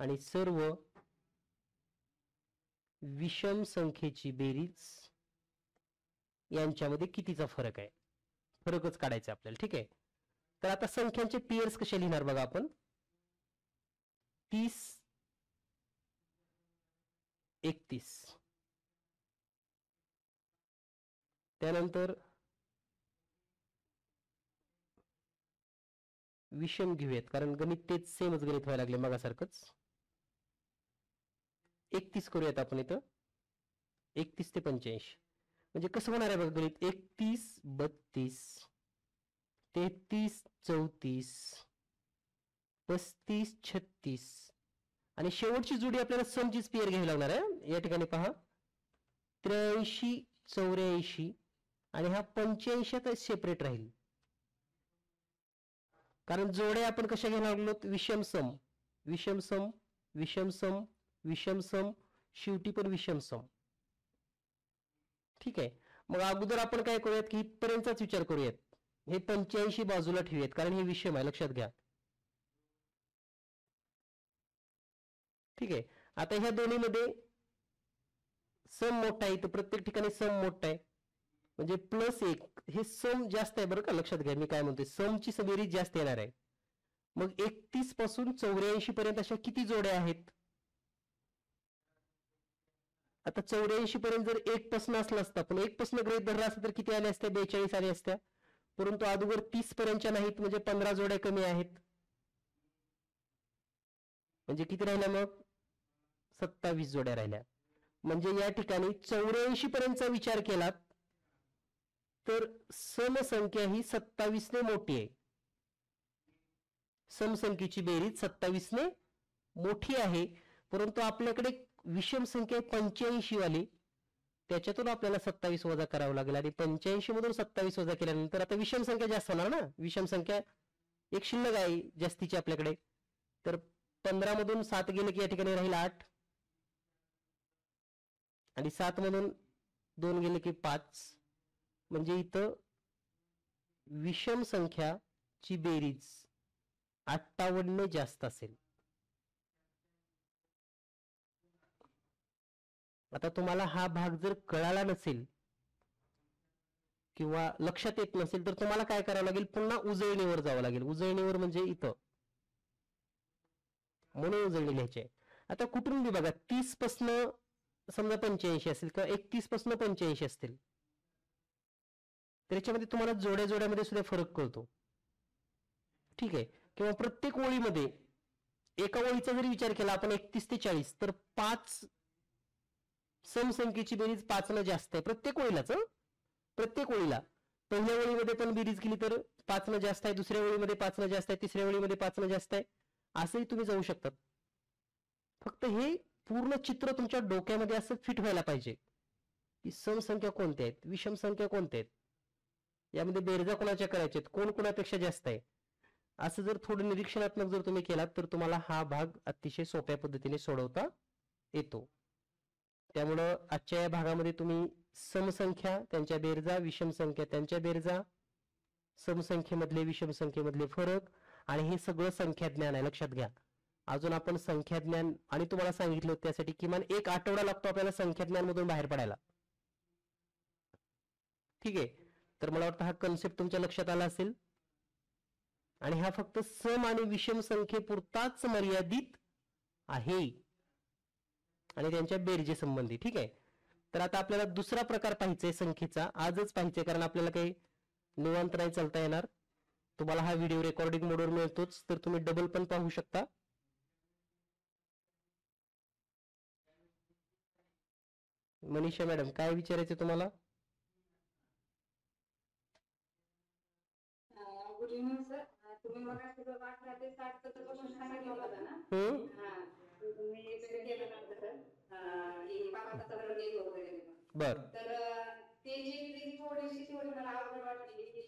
आणि सर्व विषम संख्येची बेरीज यांच्यामध्ये कितीचा फरक आहे, फरकच काढायचा आपल्याला, ठीक आहे. तर आता संख्यांचे पेयर्स कसे लिहिणार बघा आपण. 30, 31, त्यानंतर विषम घेऊयात, कारण गणित तेच सेमच गणित व्हायला लागले मगासारखंच. 31 करूयात आपण इथं, 31 ते 85, म्हणजे कसं होणार आहे बघा गणित. 31, 32, 33, 34, 35, 36, आणि शेवटची जोडी आपल्याला समचीच पेयर घ्यावी लागणार आहे. या ठिकाणी पहा 83, 84, आणि हा 85 सेपरेट राहील, कारण जोड्या आपण कशा घ्यायला लागलो, विषम सम, विषम सम, विषम सम, विषम सम, शेवटी पण विषम सम, ठीक आहे. मग अगोदर आपण काय करूयात की इथपर्यंतच विचार करूयात, हे 85 बाजूला ठेवूयात, कारण हे विषम आहे, लक्षात घ्या, ठीक आहे. आता ह्या दोन्हीमध्ये सम मोठा आहे, तर प्रत्येक ठिकाणी सम मोठा आहे, म्हणजे +1 हे सम जास्त आहे बरं का, लक्षात घ्या मी काय म्हणतोय, समची बेरीज जास्त येणार आहे. मग 31 पासून 84 पर्यंत अशा किती जोड्या आहेत. आता 84 पर्यंत जर 1 पासून असला असता, पण 1 पासून गृहीत धरला असता तर किती आले असते, 42 आले असत्या, परंतु अगोदर 30 पर्यंतच्या नाहीत, म्हणजे 15 जोड्या कमी आहेत, म्हणजे किती राहिल्या मग, 27 जोड्या राहिल्या. म्हणजे या ठिकाणी 84 पर्यंतचा विचार केला तर समसंख्या ही 27 ने मोठी आहे, समसंख्येची बेरीज 27 ने मोठी आहे, परंतु आपल्याकडे विषम संख्या 85 वाली, त्याच्यातून आपल्याला 27 वजा करावं लागेल, आणि 85 मधून 27 वजा केल्यानंतर आता विषम संख्या जास्त होणार ना, विषम संख्या एक शिल्लक आहे जास्तीची आपल्याकडे, तर 15 मधून 7 गेले की या ठिकाणी राहील 8, आणि 7 मधून 2 गेले की 5, म्हणजे इथं विषम संख्याची बेरीज 58 ने जास्त असेल. आता तुम्हाला हा भाग जर कळाला नसेल किंवा लक्षात येत नसेल तर तुम्हाला काय करावं लागेल, पुन्हा उजळणीवर जावं लागेल. उजळणीवर म्हणजे इथं, म्हणून उजळणी लिहायची आहे. आता कुठून बी बघा, 30 पासून समजा 85 असेल किंवा 31 पासून 85 असतील, त्याच्यामध्ये तुम्हाला जोड्या जोड्यामध्ये सुद्धा फरक कळतो, ठीक आहे. किंवा प्रत्येक ओळीमध्ये एका ओळीचा जरी विचार केला आपण 31 ते 40, तर 5 समसंख्येची बेरीज 5 न जास्त आहे प्रत्येक ओळीलाच, प्रत्येक ओळीला. पहिल्या वेळीमध्ये पण बेरीज केली तर 5 न जास्त आहे, दुसऱ्या वेळीमध्ये 5 न जास्त आहे, तिसऱ्या वेळीमध्ये 5 न जास्त आहे, असंही तुम्ही जाऊ शकतात. फक्त हे पूर्ण चित्र तुमच्या डोक्यामध्ये असं फिट व्हायला पाहिजे की सम संख्या कोणत्या आहेत, विषम संख्या कोणत्या आहेत, यामध्ये बेरजा कोणाच्या करायच्या आहेत, कोण कोणापेक्षा जास्त आहे. असं जर थोडं निरीक्षणात्मक जर तुम्ही केलात तर तुम्हाला हा भाग अतिशय सोप्या पद्धतीने सोडवता येतो. त्यामुळं आजच्या या भागामध्ये तुम्ही समसंख्या त्यांच्या बेरजा, विषम संख्या त्यांच्या बेरजा, समसंख्येमधले विषम संख्येमधले फरक आणि हे सगळं संख्या ज्ञान आहे, लक्षात घ्या. अजून आपण संख्या ज्ञान आणि तुम्हाला सांगितलं त्यासाठी किमान 1 आठवडा लागतो आपल्याला संख्या ज्ञान मधून बाहेर पडायला. ठीक आहे, तर मला वाटतं हा कन्सेप्ट तुमच्या लक्षात आला असेल. आणि हा फक्त सम आणि विषम संख्येपुरताच मर्यादित आहे आणि त्यांच्या बेरजे संबंधी. ठीक आहे, तर आता आपल्याला दुसरा प्रकार पाहिजे संख्येचा, आजच पाहिजे, कारण आपल्याला काही निवांत नाही चालता येणार. तुम्हाला हा व्हिडिओ रेकॉर्डिंग मोडवर मिळतोच, तर तुम्ही डबल पण पाहू शकता. मनीषा मॅडम, काय विचारायचं तुम्हाला? तुम्ही मग 18 ते 60 चा क्वेश्चन सांगितला होता ना, तुम्ही केलं नंतर की 5 तासावर गेलो वगैरे. बर, तर ते जी थोडी मला आवड वाटली की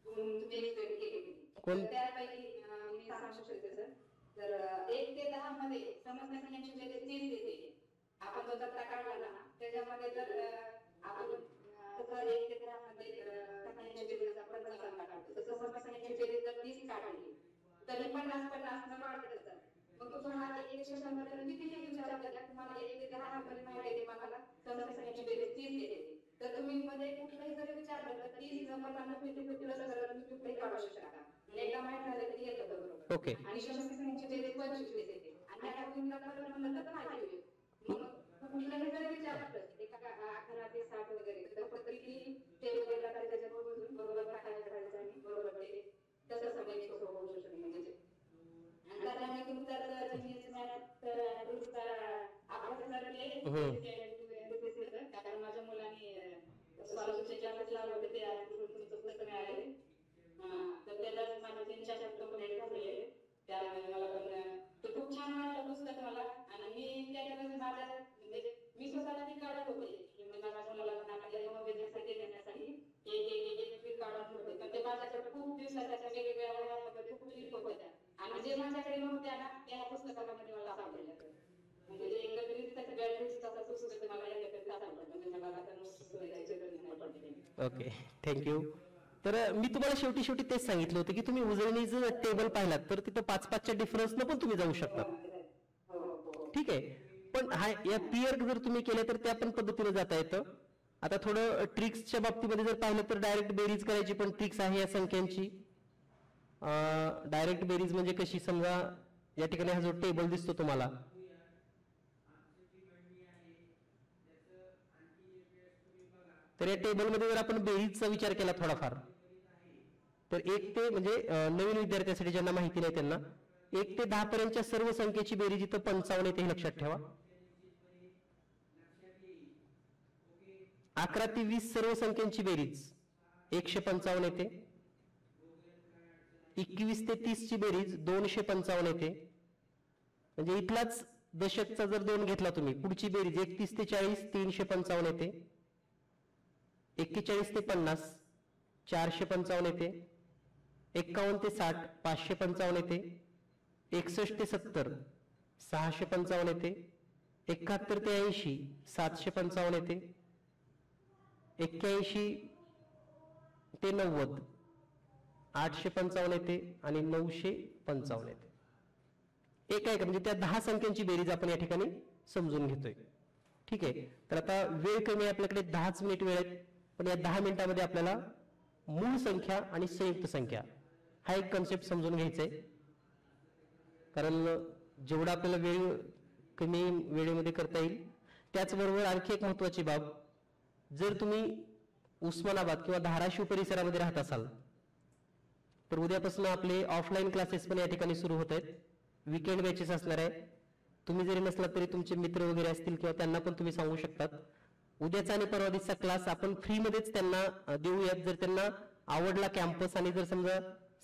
तुम्ही एक्सप्लेन केली कोण? त्यापैकी मी सांगू शकते सर. तर 1 ते 10 मध्ये समस्या संख्यांची बेरीज 30 येते. आपण जो तक्ता काढला ना त्याच्यामध्ये जर आपण जर 1 ते 10 मध्ये संख्यांची बेरीज आपण काढतो, तसं समस्या संख्यांची बेरीज जर 30 काढली तरी 50 न वाढत जातात. मग तुम्हाला 100 पर्यंत किती विचारलं का तुम्हाला 1 ते 10 पर्यंत माहिती आहे मला समस्या संख्यांची बेरीज 30 येते. तर तुम्ही मध्ये कुठलाही जर विचारलं तर 30 न 50 50 प्लस करा, तुम्ही कुठलाही काढू शकता. एकदा माहिती झालं की येतं बरोबर. ओके. आणि समस्या संख्यांची बेरीज 25 येते आणि आता तुम्ही म्हणलं तर माहिती होईल. मग कुठलाही जर विचारलं एका 18 ते 60 वगैरे तर फक्त किती टेबलला त्याच्यात बरोबर टाकायचं आणि बरोबर ते तसं समजायचं सोपं होऊ शकतं. म्हणजे आणि त्यामुळे तुमचा जर जीएस मॅथ तर तुमचा अभ्यासासाठी कारण माझ्या मुलांनी स्कॉलरशिपचे क्लासेस लावले होते, ते तुमचं पुस्तक मिळाले. तर त्याला माझे 3-4 चॅप्टर कंप्लीट झाले. त्यामुळे मला पण ते खूप छान वाटलं पुस्तक मला. आणि मी त्याच्यामध्ये माझ्या म्हणजे मी स्वतःला ती काढत होते की माझ्या मुलाला आपल्याला वेगळ्यासाठी देण्यासाठी एक काढून ठेवते. पण ते माझ्याकडे खूप दिवसाच्या वेगवेगळ्या वयामध्ये खूप लिहित होत्या आणि जे माझ्याकडे नव्हत्या ना त्या पुस्तकामध्ये मला सापडल्या. म्हणजे जे एकत्रित त्याच्या बॅटरीचा पुस्तक मला एकत्रित सापडलं. म्हणजे मला आता नुसतं द्यायचं नाही पडले. Okay, thank you. तर मी तुम्हाला शेवटी तेच सांगितलं होतं की तुम्ही उजळणीचं टेबल पाहिलात तर तिथं 5-5च्या डिफरन्सनं पण तुम्ही जाऊ शकता. ठीक आहे, पण हा या पियर जर तुम्ही केलं तर त्या पण पद्धतीने जाता येतं. आता थोडं ट्रिक्सच्या बाबतीमध्ये जर पाहिलं तर डायरेक्ट बेरीज करायची पण ट्रिक्स आहे या संख्यांची. डायरेक्ट बेरीज म्हणजे कशी, समजा या ठिकाणी हा जो टेबल दिसतो तुम्हाला, तर या टेबलमध्ये जर आपण बेरीजचा विचार केला थोडाफार तर 1 ते म्हणजे नवीन विद्यार्थ्यांसाठी ज्यांना माहिती नाही त्यांना 1 ते 10 पर्यंतच्या सर्व संख्येची बेरीज इथं 55 येते, हे लक्षात ठेवा. 11 ते 20 सर्व संख्यांची बेरीज 155 येते. 21 ते 30 ची बेरीज 255 येते. म्हणजे इथलाच दशकचा जर 2 घेतला तुम्ही, पुढची बेरीज 31 ते 40 355 येते. 41 ते 50 455 येते. 51 ते 60 555 येते. 61 ते 70 655 येते. 71 ते 80 755 येते. 81 ते 90 855 येते आणि 955 येते. एक म्हणजे त्या 10 संख्यांची बेरीज आपण या ठिकाणी समजून घेतोय. ठीक आहे, तर आता वेळ कमी आहे आपल्याकडे, 10 मिनिट वेळ आहे, पण या 10 मिनिटांमध्ये आपल्याला मूळ संख्या आणि संयुक्त संख्या हा एक कन्सेप्ट समजून घ्यायचा आहे. कारण जेवढा आपल्याला वेळ कमी वेळेमध्ये करता येईल. त्याचबरोबर आणखी एक महत्वाची बाब, जर तुम्ही उस्मानाबाद किंवा धाराशिव परिसरामध्ये राहत असाल तर उद्यापासून आपले ऑफलाईन क्लासेस पण या ठिकाणी सुरू होत आहेत. वीकेंड बॅचेस असणार आहे. तुम्ही जरी नसलात तरी तुमचे मित्र वगैरे असतील किंवा त्यांना पण तुम्ही सांगू शकतात. उद्याचा आणि परवा दिवसाचा क्लास आपण फ्री मध्येच त्यांना देऊयात. जर त्यांना आवडला कॅम्पस आणि जर समजा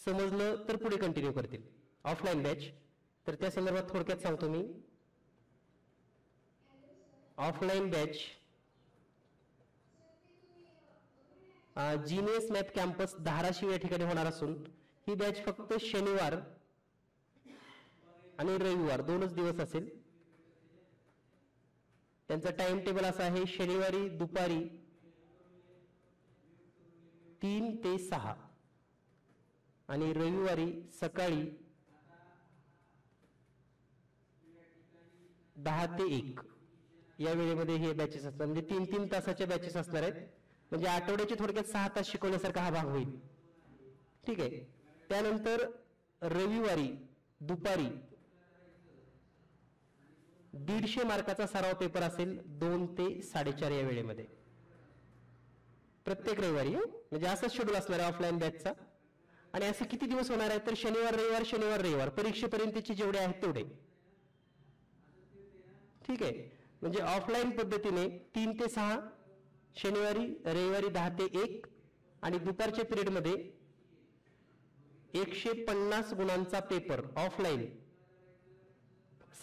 समजलं तर पुढे कंटिन्यू करतील. ऑफलाईन बॅच, तर त्या संदर्भात थोडक्यात सांगतो मी. Offline batch genius math campus Dharashiv या ठिकाणी होणार असून ही बॅच फक्त शनिवार आणि रविवार 2च दिवस असेल. त्यांचा टाइम टेबल असा आहे, शनिवारी दुपारी 3 ते 6 आणि रविवारी सकाळी 10 ते 1 या वेळेमध्ये हे बॅचेस असतात. म्हणजे 3-3 तासाच्या बॅचेस असणार आहेत. म्हणजे आठवड्याचे थोडक्यात 6 तास शिकवण्यासारखा हा भाग होईल. ठीक आहे. त्यानंतर रविवारी दुपारी 150 मार्काचा सराव पेपर असेल 2 ते 4:30 या वेळेमध्ये प्रत्येक रविवारी. म्हणजे असंच शेड्यूल असणार आहे ऑफलाईन बॅचचा. आणि असे किती दिवस होणार आहे तर शनिवार रविवार शनिवार रविवार परीक्षेपर्यंतचे जेवढे आहेत तेवढे. ठीक आहे. म्हणजे ऑफलाईन पद्धतीने 3 ते 6 शनिवारी रविवारी 10 ते 1 आणि दुपारच्या पिरियड मध्ये 150 गुणांचा पेपर ऑफलाईन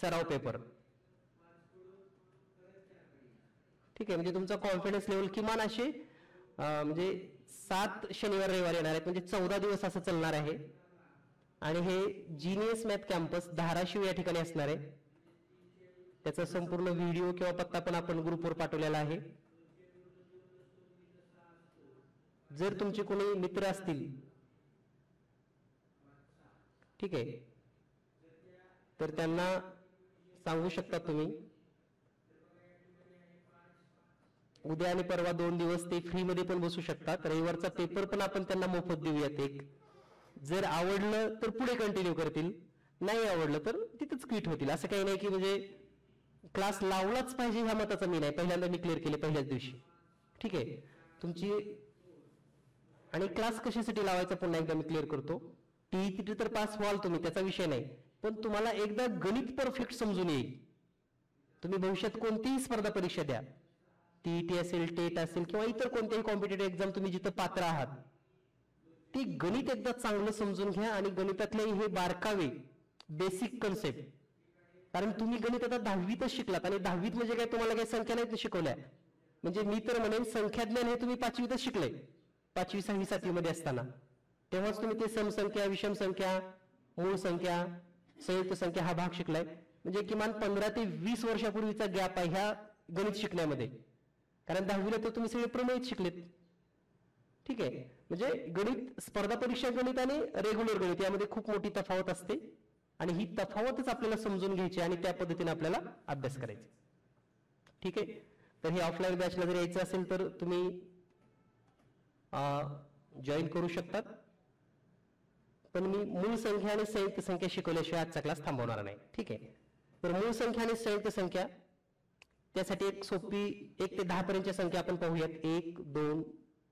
सराव पेपर. ठीक आहे. म्हणजे तुमचा कॉन्फिडन्स लेवल किमान असे म्हणजे 7 शनिवार रविवार येणार आहेत. म्हणजे 14 दिवस असं चालणार आहे. आणि हे जीनियस मॅथ कॅम्पस धाराशिव या ठिकाणी असणार आहे. त्याचा संपूर्ण व्हिडिओ किंवा पत्ता पण आपण ग्रुपवर पाठवलेला आहे. जर तुमचे कोणी मित्र असतील, ठीक आहे, तर त्यांना सांगू शकता तुम्ही. उद्या आणि परवा 2 दिवस ते फ्री मध्ये पण बसू शकतात. रविवारचा पेपर पण आपण त्यांना मोफत देऊयात एक. जर आवडलं तर पुढे कंटिन्यू करतील, नाही आवडलं तर तिथंच क्विट होतील. असं काही नाही की म्हणजे क्लास लावलाच पाहिजे ह्या मताचा मी नाही. पहिल्यांदा मी क्लिअर केले पहिल्याच दिवशी. ठीक आहे. तुमची आणि क्लास कशासाठी लावायचा पुन्हा एकदा मी क्लिअर करतो. टीईटी तर पास व्हाल तुम्ही, त्याचा विषय नाही, पण तुम्हाला एकदा गणित परफेक्ट समजून येईल. तुम्ही भविष्यात कोणतीही स्पर्धा परीक्षा द्या, टीईटी असेल, टेट असेल किंवा इतर कोणत्याही कॉम्पिटेटिव्ह एक्झाम तुम्ही जिथं पात्र आहात, ती गणित एकदा चांगलं समजून घ्या. आणि गणितातले हे बारकावे बेसिक कन्सेप्ट, कारण तुम्ही गणित आता 10वीतच शिकलात आणि 10वीत म्हणजे काय तुम्हाला काही संख्या नाहीत शिकवल्या. म्हणजे मी तर म्हणेन संख्याज्ञान हे तुम्ही 5वीतच शिकले. 5वी 6वी 7वी मध्ये असताना तेव्हाच तुम्ही ते समसंख्या, विषम संख्या, मूळ संख्या, संयुक्त संख्या हा भाग शिकलाय. म्हणजे किमान 15 ते 20 वर्षापूर्वीचा गॅप आहे ह्या गणित शिकण्यामध्ये. कारण 10वीला तर तुम्ही सगळे प्रमेय शिकलेत. ठीक आहे. म्हणजे गणित, स्पर्धा परीक्षा गणित आणि रेग्युलर गणित यामध्ये खूप मोठी तफावत असते आणि ही तफावतच आपल्याला समजून घ्यायची आणि त्या पद्धतीने आपल्याला अभ्यास करायचा. ठीक आहे. तर हे ऑफलाईन बॅचला जर यायचं असेल तर तुम्ही जॉईन करू शकतात. पण मी मूळ संख्या आणि संयुक्त संख्या शिकवल्याशिवाय आजचा क्लास थांबवणार नाही. ठीक आहे. तर मूळ संख्या आणि संयुक्त संख्या त्यासाठी एक सोपी 1 ते 10 पर्यंतच्या संख्या आपण पाहूयात. 1 2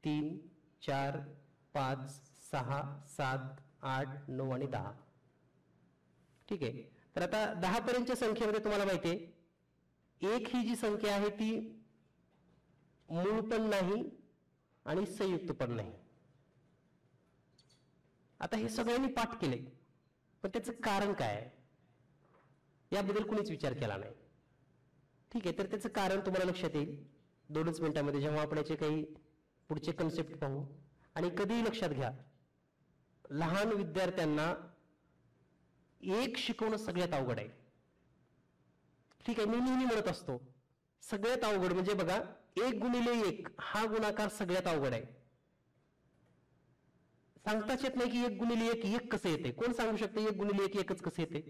3 4 5 6 7 8 9 आणि 10. ठीक आहे. तर आता 10 पर्यंतच्या संख्येमध्ये तुम्हाला माहिती आहे 1 ही जी संख्या आहे ती मूळ पण नाही आणि संयुक्त पण नाही. आता हे सगळ्यांनी पाठ केले, पण त्याचं कारण काय आहे याबद्दल कुणीच विचार केला नाही. ठीक आहे. तर त्याचं कारण तुम्हाला लक्षात येईल 2च मिनिटांमध्ये जेव्हा आपण याचे काही पुढचे कन्सेप्ट पाहू. आणि कधीही लक्षात घ्या, लहान विद्यार्थ्यांना 1 शिकवणं सगळ्यात अवघड आहे. ठीक आहे. मी नेहमी म्हणत असतो सगळ्यात अवघड म्हणजे बघा 1 गुणिले 1 हा गुणाकार सगळ्यात अवघड आहे. सांगताच येत नाही की 1 गुणिले 1 1 कसं येते. कोण सांगू शकते 1 गुणिले 1 1च कसं येते?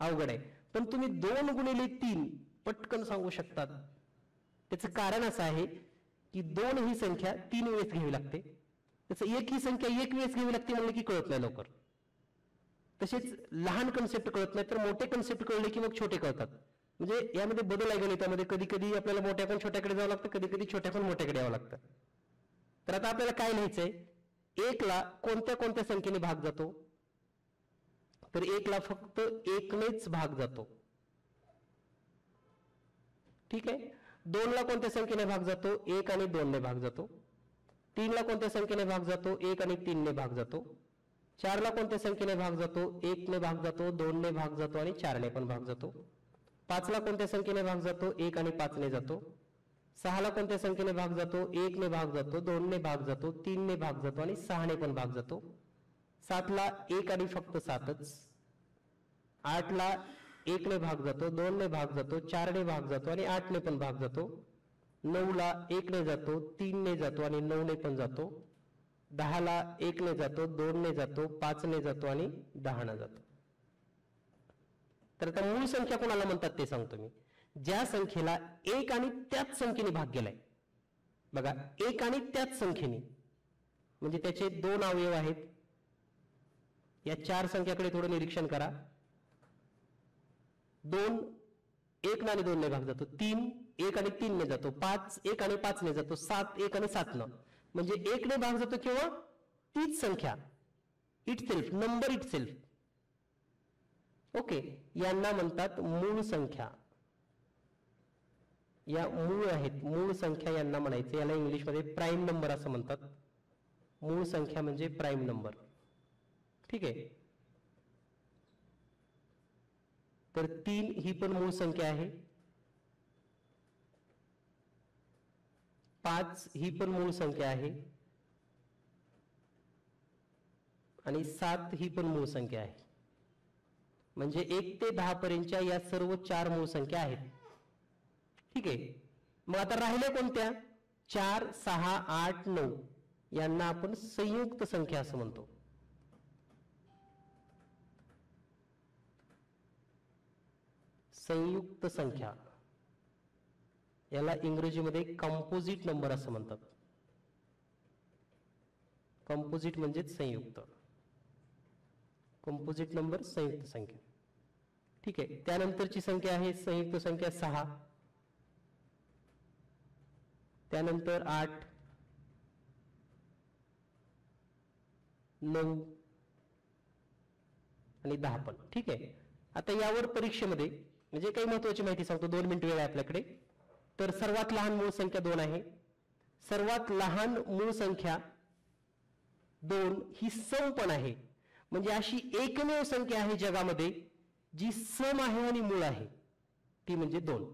अवघड आहे. पण तुम्ही 2 गुणिले 3 पटकन सांगू शकतात. त्याचं कारण असं आहे की 2 ही संख्या 3 वेळेस घ्यावी लागते. त्याचं 1 ही संख्या 1 वेळेस घ्यावी लागते म्हणलं की कळत नाही लवकर. तसेच लहान कन्सेप्ट कळत नाही तर मोठे कन्सेप्ट कळले की मग छोटे कळतात. म्हणजे यामध्ये बदल आहे गणितामध्ये. कधी कधी आपल्याला मोठ्याकडून छोट्याकडे जावं लागतं, कधी कधी छोट्याकडून मोठ्याकडे यावं लागतं. तर आता आपल्याला काय लिहायचंय, 1 ला कोणत्या कोणत्या संख्येने भाग जातो, तर 1 ला फक्त 1नेच भाग जातो. ठीक आहे. 2 ला कोणत्या संख्येने भाग जातो? 1 आणि 2 ने भाग जातो. 3 ला कोणत्या संख्येने भाग जातो? 1 आणि 3 ने भाग जातो. 4 ला कोणत्या संख्येने भाग जातो? 1 ने भाग जातो, 2 ने भाग जातो आणि 4 ने पण भाग जातो. 5 ला कोणत्या संख्येने भाग जातो? 1 आणि 5 ने जातो. 6 ला कोणत्या संख्येने भाग जातो? 1 ने भाग जातो, 2 ने भाग जातो, 3 ने भाग जातो आणि 6 ने पण भाग जातो. 7 ला 1 आणि फक्त 7च. 8 ला 1 ने भाग जातो, 2 ने भाग जातो, 4 ने भाग जातो आणि 8 ने पण भाग जातो. 9 ला 1 ने जातो, 3 ने जातो आणि 9 ने पण जातो. 10 ला 1 ने जातो, 2 ने जातो, 5 ने जातो आणि 10 ने जातो. तर आता मूळ संख्या कोणाला म्हणतात ते सांगतो मी. ज्या संख्येला 1 आणि त्याच संख्येने भाग गेलाय बघा, 1 आणि त्याच संख्येने, म्हणजे त्याचे 2 अवयव आहेत. या 4 संख्याकडे थोडं निरीक्षण करा. 2 1 आणि 2 ने भाग जातो, 3 1 आणि 3 ने जातो, 5 1 आणि 5 ने जातो, 7 1 आणि 7 न, म्हणजे 1 ने भाग जातो किंवा तीच संख्या इटसेल्फ, नंबर इटसेल्फ. ओके, यांना म्हणतात मूळ संख्या. या मूळ आहेत, मूळ संख्या यांना म्हणायचे. याला इंग्लिश मध्ये प्राईम नंबर असं म्हणतात. मूळ संख्या म्हणजे प्राईम नंबर. ठीक आहे. तर 3 ही पण मूळ संख्या आहे. 5 ही पण मूळ संख्या आहे आणि 7 ही पण मूळ संख्या आहे. म्हणजे 1 ते 10 पर्यंतच्या या सर्व 4 मूळ संख्या आहेत. ठीक आहे. मग आता राहिल्या कोणत्या? 4 6 8 9 यांना आपण संयुक्त संख्या असं म्हणतो. संयुक्त संख्या याला इंग्रजीमध्ये कंपोजिट नंबर असं म्हणतात. कंपोजिट म्हणजे संयुक्त. कंपोजिट नंबर संयुक्त संख्या. ठीक आहे. त्यानंतरची संख्या आहे संयुक्त संख्या 6, त्यानंतर 8 9 आणि 10 पण. ठीक आहे. आता यावर परीक्षेमध्ये म्हणजे काही महत्वाची माहिती सांगतो, 2 मिनिट वेळ आहे आपल्याकडे. तर सर्वात लहान मूळ संख्या 2 आहे. सर्वात लहान मूळ संख्या 2 ही सम पण आहे. म्हणजे अशी एकमेव संख्या आहे जगामध्ये जी सम आहे आणि मूळ आहे, ती म्हणजे 2.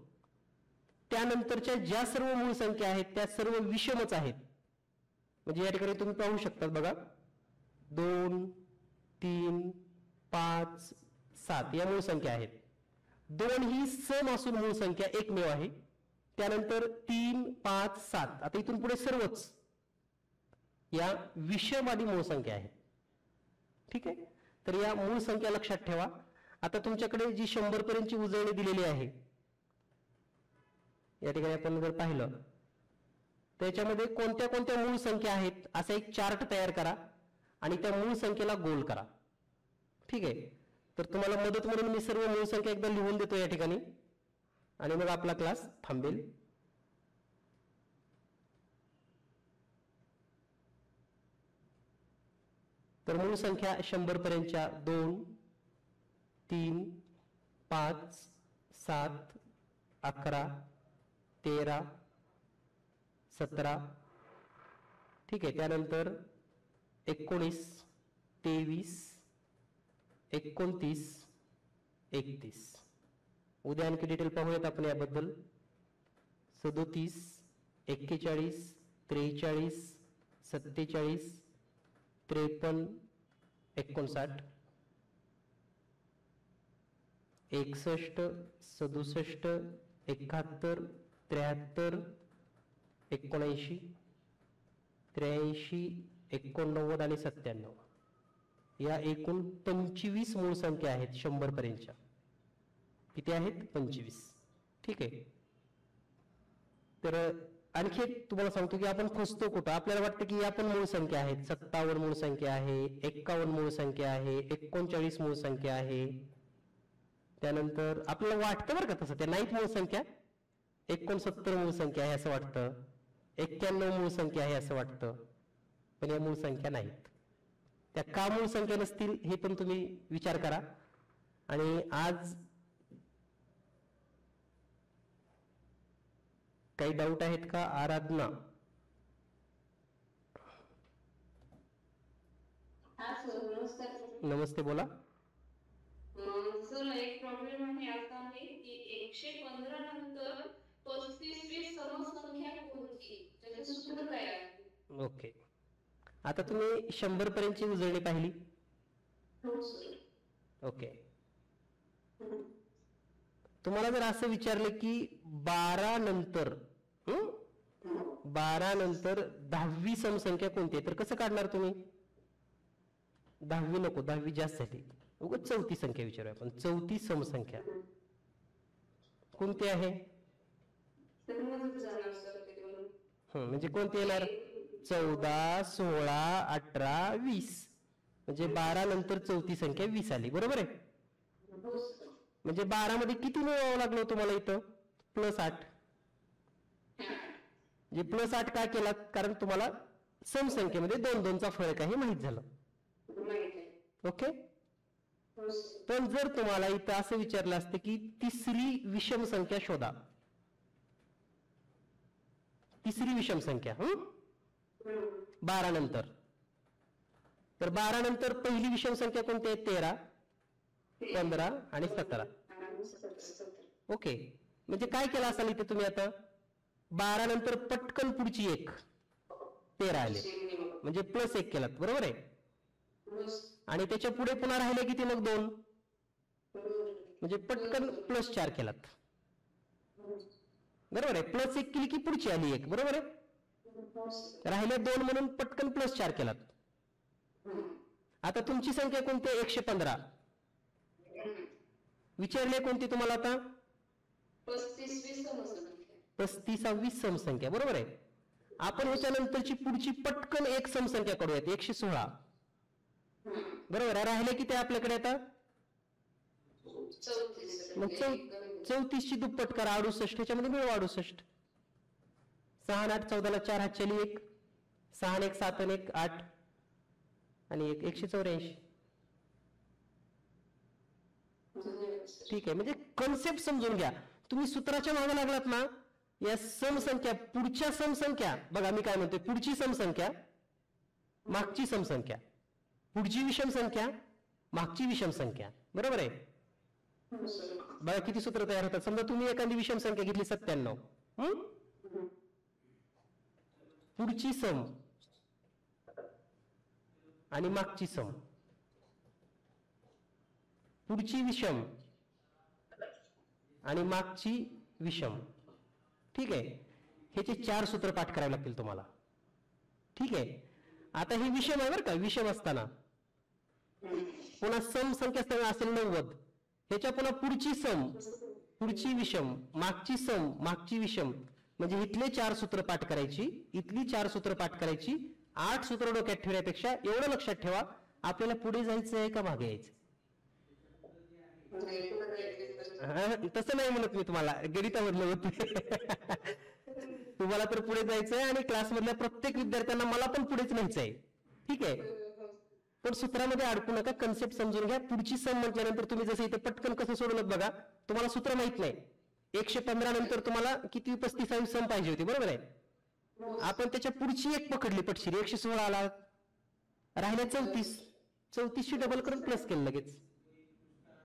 त्यानंतरच्या ज्या सर्व मूळ संख्या आहेत त्या सर्व विषमच आहेत. म्हणजे या ठिकाणी तुम्ही पाहू शकता बघा, 2 3 5 7 या मूळ संख्या आहेत. 2 ही सम असून मूळ संख्या एकमेव आहे. त्यानंतर 3 5 7 आता इथून पुढे सर्वच या विषम आणि मूळ संख्या आहेत. ठीक आहे. तर या मूळ संख्या लक्षात ठेवा. आता तुमच्याकडे जी 100 पर्यंतची उजळणी दिलेली आहे, या ठिकाणी आपण जर पाहिलं त्याच्यामध्ये कोणत्या कोणत्या मूळ संख्या आहेत असा एक चार्ट तयार करा आणि त्या मूळ संख्येला गोल करा. ठीक आहे. तर तुम्हाला मदत म्हणून मी सर्व मूळ संख्या एकदा लिहून देतो या ठिकाणी आणि मग आपला क्लास थांबेल. तर मूळ संख्या 100 पर्यंतच्या 2 3 5 7 11 13 17. ठीक आहे. त्यानंतर 19 23 29 31. उद्या आणखी डिटेल पाहूयात आपण याबद्दल. 37 41 43 47 53 59 61 67 71 73 79 83 89 आणि 97. या एकूण 25 मूळ संख्या आहेत 100 पर्यंतच्या. किती आहेत? 25. ठीक आहे. तर आणखी एक तुम्हाला सांगतो की आपण फसतो कुठं. आपल्याला वाटतं की या पण मूळ संख्या आहेत. 57 मूळ संख्या आहे, 51 मूळ संख्या आहे, 39 मूळ संख्या आहे. त्यानंतर आपल्याला वाटतं बरं का तसं, त्या नाहीत मूळ संख्या. 69 मूळ संख्या आहे असं वाटतं, 91 मूळ संख्या आहे असं वाटतं, पण या मूळ संख्या नाहीत. त्या का मूळ संख्या नसतील हे पण तुम्ही विचार करा. आणि आज काही डाऊट आहेत का? आराधना. हा सर, नमस्कार. नमस्ते, बोला. सर एक प्रॉब्लेम आहे असा आहे की 115 नंतर 35वी समसंख्या कोणती, त्याचे सूत्र काय आहे? ओके, आता तुम्ही 100 पर्यंतची उजळणी पाहिली? हो सर. ओके, तुम्हाला जर असं विचारलं की 12 नंतर 10वी समसंख्या कोणती आहे, तर कसं काढणार तुम्ही? 10वी नको, 10वी जास्त झाली, उगाच चौथी संख्या विचारूया आपण. चौथी समसंख्या कोणती आहे? म्हणजे कोणती येणार? 14, 16, 18, 20. म्हणजे 12 नंतर चौथी संख्या 20 आली, बरोबर आहे? म्हणजे 12 मध्ये किती मिळवावं लागलं तुम्हाला इथं? +8. जे +8 का केला? कारण तुम्हाला समसंख्येमध्ये 2-2चा फरक आहे माहित झालं. ओके, पण जर तुम्हाला इथं असं विचारलं असतं की तिसरी विषम संख्या शोधा, तिसरी विषम संख्या 12 नंतर, तर 12 नंतर पहिली विषम संख्या कोणती आहे? 13, 15 आणि 17. ओके, म्हणजे काय केलं असाल इथे तुम्ही आता? 12 नंतर पटकन पुढची एक 13 आले, म्हणजे +1 केलात, बरोबर आहे? आणि त्याच्या पुढे पुन्हा राहिले किती मग? 2, म्हणजे पटकन +4 केलात, बरोबर आहे? +1 केली की पुढची आली 1, बरोबर आहे? राहिले 2 म्हणून पटकन +4 केलात. आता तुमची संख्या कोणती आहे? 115. विचारले कोणती तुम्हाला आता? 35वी समसंख्या, बरोबर आहे? आपण ह्याच्यानंतरची पुढची पटकन एक समसंख्या काढूयात, 116, बरोबर आहे? राहिले किती आपल्याकडे आता? मग 34ची दुप्पट करा, 68. ह्याच्यामध्ये मिळवा 68. 6 आणि 8 14 ला 4 हात चली 1, 6 आणि 1 7 आणि 1 8 आणि 1 184. ठीक आहे, म्हणजे कन्सेप्ट समजून घ्या. तुम्ही सूत्राच्या मागे लागलात ना, या समसंख्या, पुढच्या समसंख्या बघा, मी काय म्हणतोय, पुढची समसंख्या, मागची समसंख्या, पुढची विषम संख्या, मागची विषम संख्या, बरोबर आहे? बघा किती सूत्र तयार होतात. समजा तुम्ही एखादी विषम संख्या घेतली 97, पुढची सम आणि मागची सम, पुढची विषम आणि मागची विषम. ठीक आहे, ह्याचे 4 सूत्र पाठ करावे लागतील तुम्हाला. ठीक आहे, आता ही विषम आहे बरं का. विषम असताना पुन्हा सम संख्या असेल 90, ह्याच्या पुन्हा पुढची सम, पुढची विषम, मागची सम, मागची विषम, म्हणजे इथले 4 सूत्र पाठ करायची, इथली 4 सूत्र पाठ करायची. 8 सूत्र डोक्यात ठेवण्यापेक्षा एवढं लक्षात ठेवा, आपल्याला पुढे जायचं आहे का मागे यायचं? तसं नाही म्हणत मी तुम्हाला, गणितामधलं होत. तुम्हाला तर पुढे जायचंय आणि क्लासमधल्या प्रत्येक विद्यार्थ्यांना मला पण पुढेच न्यायचंय. ठीक आहे, पण सूत्रामध्ये अडकू नका, कन्सेप्ट समजून घ्या. पुढची सम म्हटल्यानंतर तुम्ही जसं इथे पटकन कसं सोडवलं बघा, तुम्हाला सूत्र माहित नाही. 115 नंतर तुम्हाला किती 35वी सम पाहिजे होती, बरोबर आहे? आपण त्याच्या पुढची एक पकडली पटशिरी, 116 आला, राहिल्या 34. 34ची डबल करून प्लस केलं लगेच.